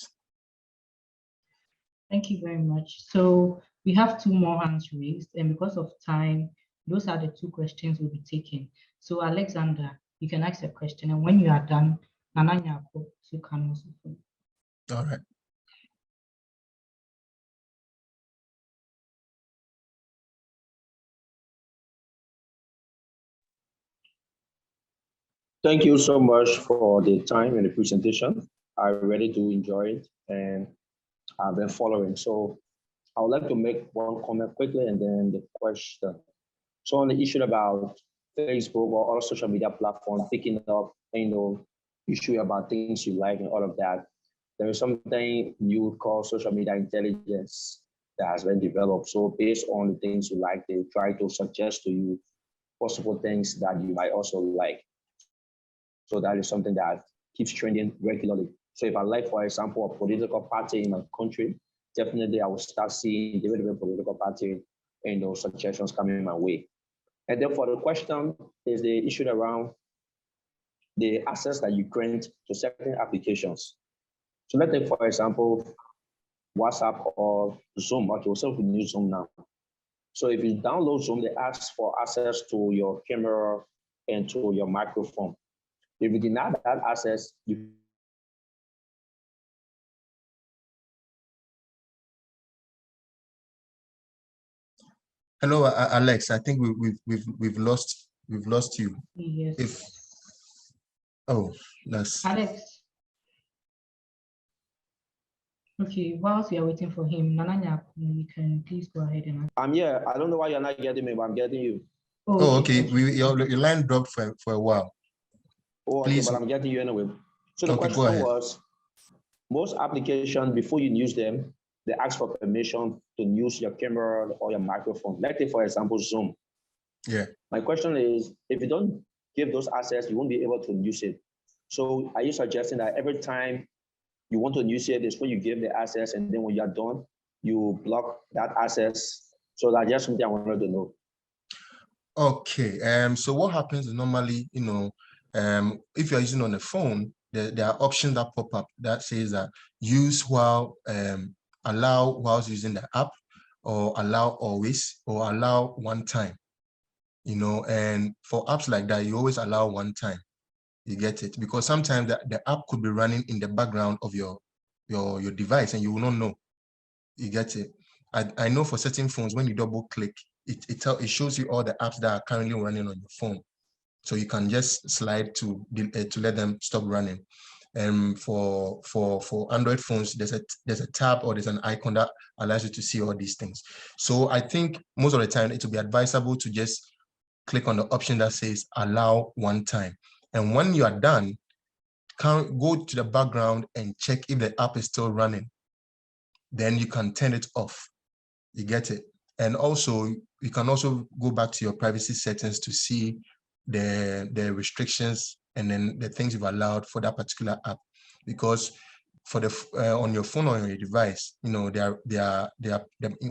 Thank you very much. So we have 2 more hands raised, and because of time, those are the 2 questions we'll be taking. So Alexander, you can ask a question, and when you are done, Nana Nyako, you can also follow. All right. Thank you so much for the time and the presentation. I really do enjoy it, and I've been following. So I would like to make one comment quickly and then the question. So on the issue about Facebook or other social media platforms picking up, issue about things you like and all of that, there is something you would call social media intelligence. that has been developed. So based on the things you like, they try to suggest to you possible things that you might also like. So that is something that keeps trending regularly. So if I like, for example, a political party in my country, definitely I will start seeing different political party and those suggestions coming my way. And then for the question is the issue around the access that you grant to certain applications. So let's take, for example, WhatsApp or Zoom. Okay, so we use Zoom now. So if you download Zoom, they ask for access to your camera and to your microphone. If you deny that access, you Hello, Alex. I think we've lost you. Yes. That's Alex. Okay, whilst we are waiting for him, Nana, you can please go ahead and. I'm here. I don't know why you're not getting me, but I'm getting you. Okay. Your line dropped for a while. Oh, okay, but I'm getting you anyway. So the question was, most applications, before you use them, they ask for permission to use your camera or your microphone. Let's take, for example, Zoom. Yeah. My question is, if you don't give those access, you won't be able to use it. So are you suggesting that every time you want to use it, is when you give the access, and then when you're done, you block that access? So that's just something I wanted to know. Okay. So what happens is normally, if you're using on the phone, there are options that pop up that says that use while allow whilst using the app, or allow always, or allow one time. And for apps like that, you always allow one time. You get it? Because sometimes the app could be running in the background of your device and you will not know. You get it? I know for certain phones, when you double click, it shows you all the apps that are currently running on your phone. So you can just slide to let them stop running. And for Android phones, there's a tab or there's an icon that allows you to see all these things. So I think most of the time it will be advisable to just click on the option that says allow one time. And when you are done, go to the background and check if the app is still running. Then you can turn it off. You get it? And also, you can also go back to your privacy settings to see the restrictions and then the things you've allowed for that particular app. Because for the on your phone or on your device, when you go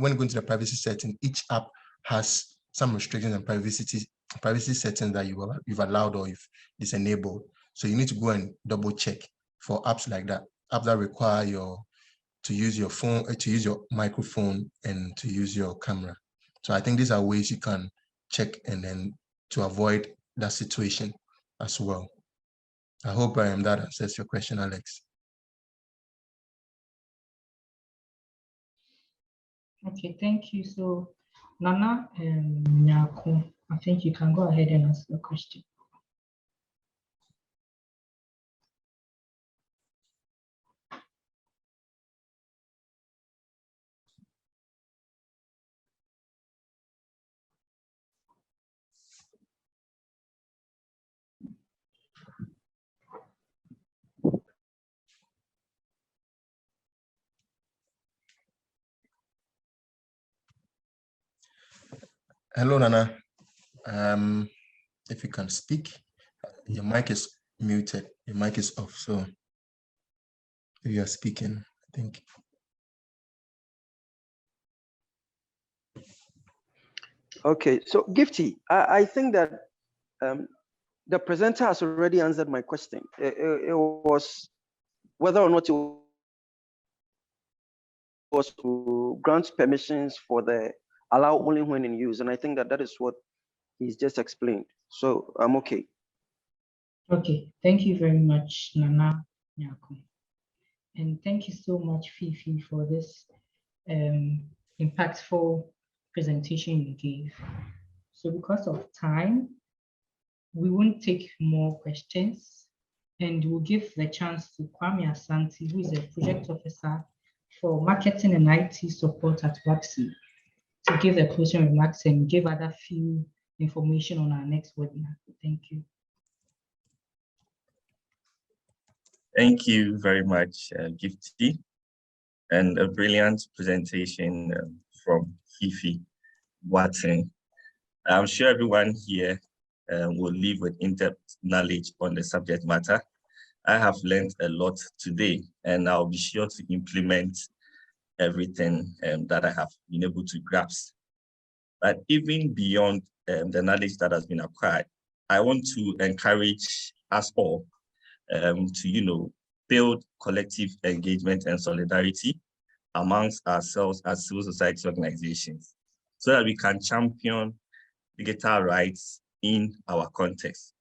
into the privacy setting, each app has some restrictions and privacy settings that you've allowed or you've disenabled. So you need to go and double check for apps like that, apps that require to use your phone, to use your microphone, and to use your camera. So I think these are ways you can check and then to avoid that situation as well. I hope that answers your question, Alex. Okay, thank you. So Nana and Nyako, I think you can go ahead and ask the question. Hello, Nana. If you can speak, your mic is muted. Your mic is off. So if you are speaking, I think. Okay, so Gifty, I think that the presenter has already answered my question. It was whether or not it was to grant permissions for the allow only when in use. And I think that is what he's just explained. So I'm okay. Okay, thank you very much, Nana Nyako. And thank you so much, Fifi, for this impactful presentation you gave. So because of time, we won't take more questions, and we'll give the chance to Kwame Asante, who is a project officer for marketing and IT support at WAPSI, to give the closing remarks and give other few information on our next webinar. Thank you. Thank you very much, Gifty. and a brilliant presentation from Fifi Watson. I'm sure everyone here will leave with in-depth knowledge on the subject matter. I have learned a lot today, and I'll be sure to implement everything that I have been able to grasp. But even beyond the knowledge that has been acquired, I want to encourage us all to, build collective engagement and solidarity amongst ourselves as civil society organizations, so that we can champion digital rights in our context.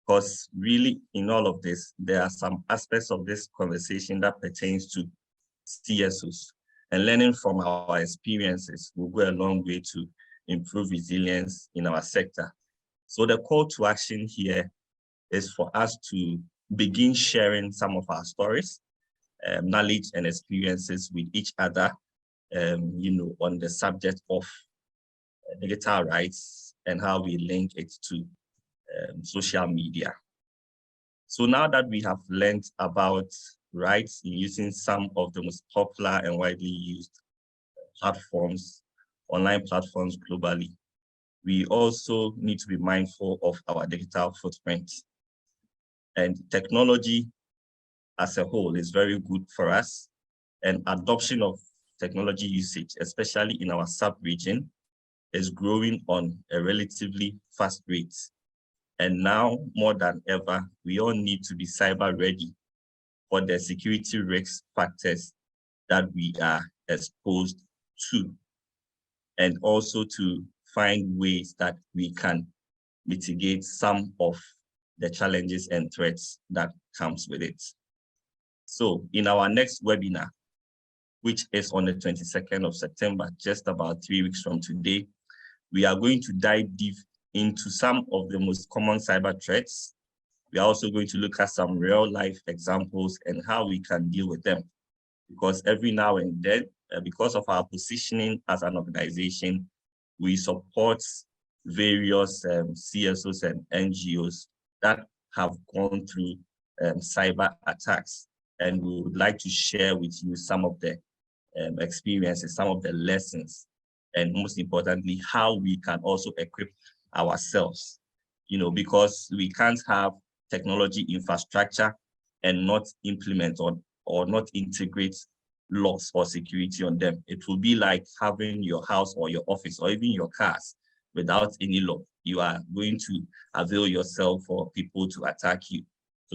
Because really, in all of this, there are some aspects of this conversation that pertains to CSOs, and learning from our experiences will go a long way to improve resilience in our sector. So the call to action here is for us to begin sharing some of our stories, knowledge and experiences with each other, on the subject of digital rights and how we link it to social media. So now that we have learned about rights in using some of the most popular and widely used platforms, online platforms globally, we also need to be mindful of our digital footprint. And technology as a whole is very good for us, and adoption of technology usage, especially in our sub-region, is growing on a relatively fast rate. And now, more than ever, we all need to be cyber ready for the security risk factors that we are exposed to, and also to find ways that we can mitigate some of the challenges and threats that comes with it. So in our next webinar, which is on the 22nd of September, just about 3 weeks from today, we are going to dive deep into some of the most common cyber threats. We are also going to look at some real life examples and how we can deal with them. Because every now and then, because of our positioning as an organization, we support various CSOs and NGOs that have gone through cyber attacks. And we would like to share with you some of the experiences, some of the lessons, and most importantly, how we can also equip ourselves, because we can't have technology infrastructure and not implement or not integrate locks or security on them. It will be like having your house or your office or even your cars without any lock. You are going to avail yourself for people to attack you.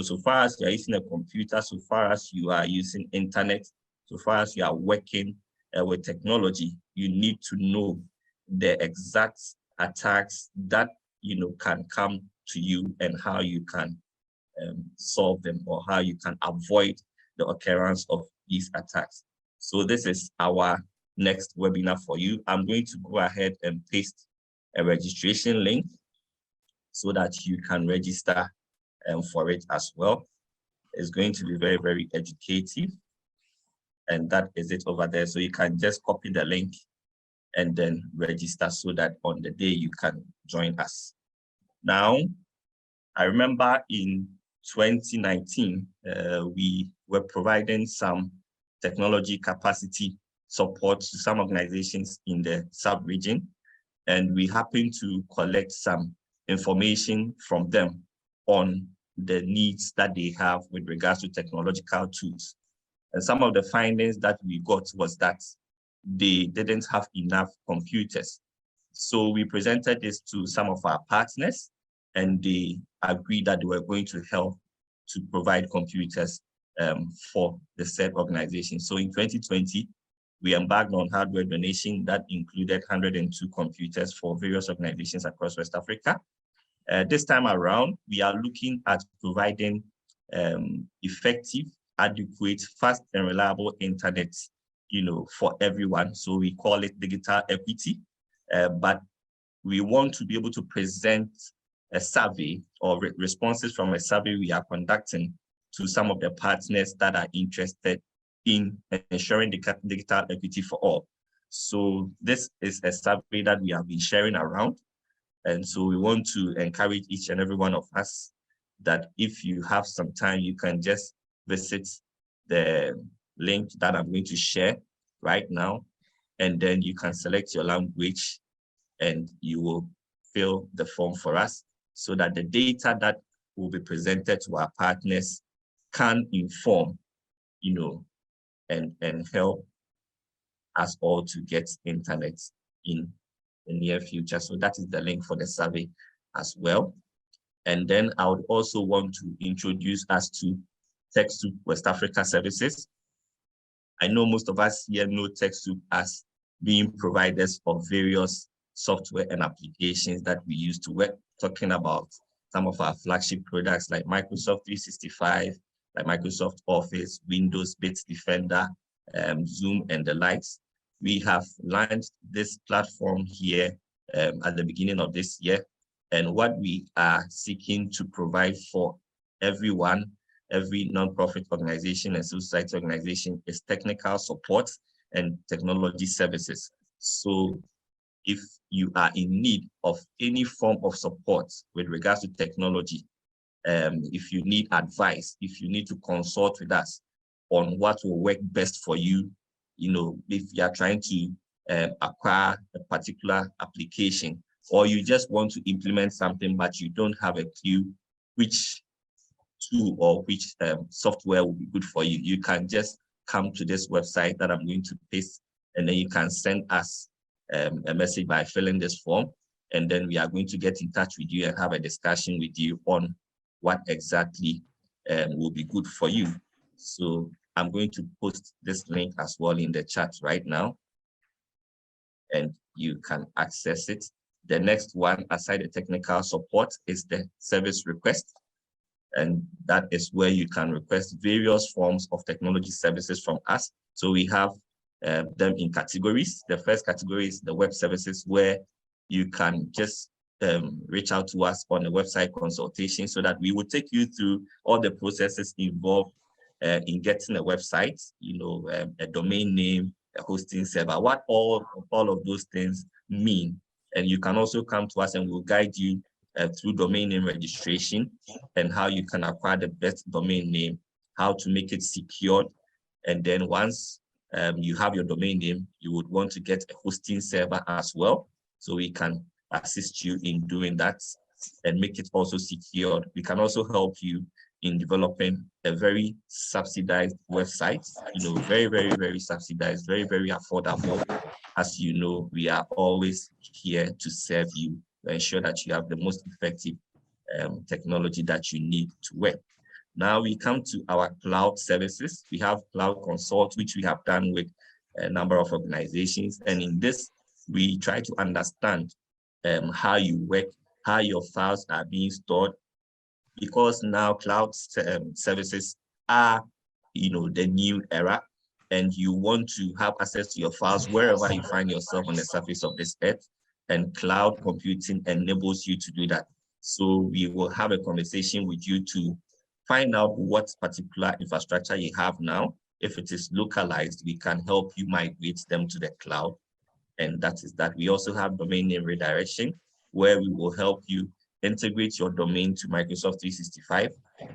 So far as you are using a computer, so far as you are using internet, so far as you are working with technology, you need to know the exact attacks that can come to you and how you can solve them, or how you can avoid the occurrence of these attacks. So this is our next webinar for you. I'm going to go ahead and paste a registration link so that you can register for it as well. It's going to be very, very educative, and that is it over there. So you can just copy the link and then register so that on the day you can join us. Now, I remember in 2019, we were providing some technology capacity support to some organizations in the sub-region, and we happened to collect some information from them on the needs that they have with regards to technological tools. And some of the findings that we got was that they didn't have enough computers. So we presented this to some of our partners, and they agreed that they were going to help to provide computers for the said organization. So in 2020, we embarked on hardware donation that included 102 computers for various organizations across West Africa. This time around, we are looking at providing effective, adequate, fast and reliable internet, for everyone. So we call it digital equity, but we want to be able to present a survey or responses from a survey we are conducting to some of the partners that are interested in ensuring digital equity for all. So this is a survey that we have been sharing around. And so we want to encourage each and every one of us that if you have some time, you can just visit the link that I'm going to share right now, and then you can select your language and you will fill the form for us so that the data that will be presented to our partners can inform, and help us all to get internet in the near future. So that is the link for the survey as well. And then I would also want to introduce us to TechSoup West Africa Services. I know most of us here know TechSoup as being providers of various software and applications that we use to work, talking about some of our flagship products like Microsoft 365, like Microsoft Office, Windows, Bitdefender, Zoom, and the likes. We have launched this platform here at the beginning of this year. And what we are seeking to provide for everyone, every nonprofit organization and civil society organization, is technical support and technology services. So if you are in need of any form of support with regards to technology, if you need advice, if you need to consult with us on what will work best for you, if you are trying to acquire a particular application, or you just want to implement something but you don't have a clue which tool or which software will be good for you, you can just come to this website that I'm going to paste, and then you can send us a message by filling this form, and then we are going to get in touch with you and have a discussion with you on what exactly will be good for you. So I'm going to post this link as well in the chat right now, and you can access it. The next one, aside the technical support, is the service request. And that is where you can request various forms of technology services from us. So we have them in categories. The first category is the web services, where you can just reach out to us on a website consultation so that we will take you through all the processes involved in getting a website, a domain name, a hosting server, what all of those things mean. And you can also come to us and we'll guide you through domain name registration and how you can acquire the best domain name, how to make it secured. And then once you have your domain name, you would want to get a hosting server as well. So we can assist you in doing that and make it also secured. We can also help you in developing a very subsidized website, very, very, very subsidized, very, very affordable. As you know, we are always here to serve you, to ensure that you have the most effective technology that you need to work. Now we come to our cloud services. We have Cloud Consult, which we have done with a number of organizations. And in this, we try to understand how you work, how your files are being stored, because now cloud services are, the new era, and you want to have access to your files wherever you find yourself on the surface of this earth, and cloud computing enables you to do that. So we will have a conversation with you to find out what particular infrastructure you have now. If it is localized, we can help you migrate them to the cloud. And that is that. We also have domain name redirection, where we will help you integrate your domain to Microsoft 365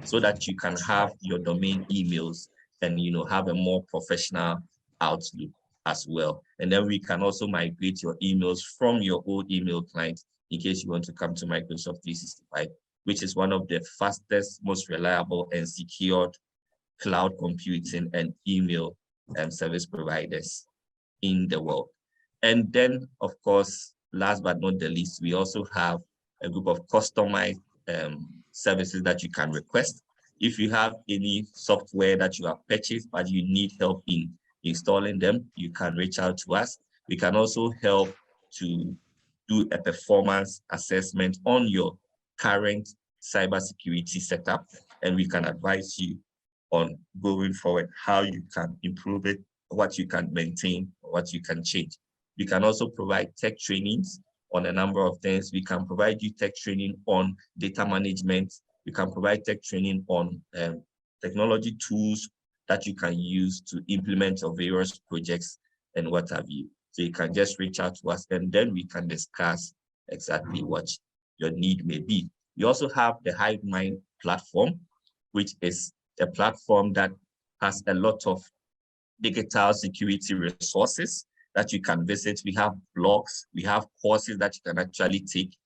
so that you can have your domain emails and have a more professional outlook as well. And then we can also migrate your emails from your old email client in case you want to come to Microsoft 365, which is one of the fastest, most reliable and secured cloud computing and email service providers in the world. And then, of course, last but not the least, we also have a group of customized services that you can request. If you have any software that you have purchased but you need help in installing them, you can reach out to us. We can also help to do a performance assessment on your current cybersecurity setup, and we can advise you on going forward how you can improve it, what you can maintain, what you can change. We can also provide tech trainings on a number of things. We can provide you tech training on data management. We can provide tech training on technology tools that you can use to implement your various projects and what have you. So you can just reach out to us and then we can discuss exactly what your need may be. We also have the HiveMind platform, which is a platform that has a lot of digital security resources that you can visit. We have blogs, we have courses that you can actually take,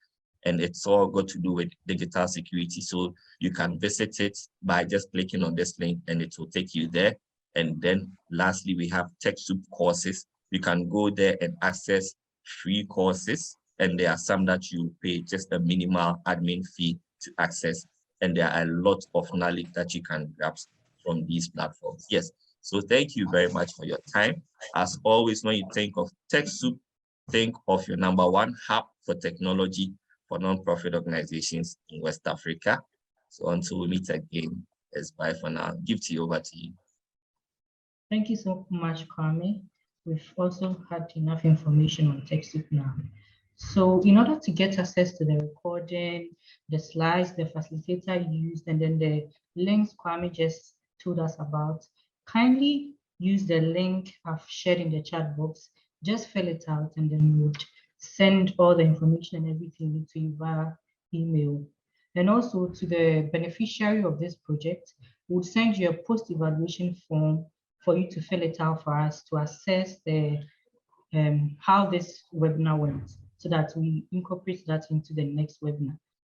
and it's all got to do with digital security. So you can visit it by just clicking on this link and it will take you there. And then lastly, we have TechSoup courses. You can go there and access free courses, and there are some that you pay just a minimal admin fee to access. And there are a lot of knowledge that you can grab from these platforms. Yes, so thank you very much for your time. As always, when you think of TechSoup, think of your #1 hub for technology for nonprofit organizations in West Africa. So until we meet again, it's bye for now. Gifty, over to you. Thank you so much, Kwame. We've also had enough information on TechSoup now. So in order to get access to the recording, the slides the facilitator used, and then the links Kwame just told us about, kindly use the link I've shared in the chat box. Just fill it out and then we would send all the information and everything to you via email. And also to the beneficiary of this project, we'll send you a post-evaluation form for you to fill it out for us to assess the how this webinar went, so that we incorporate that into the next webinar.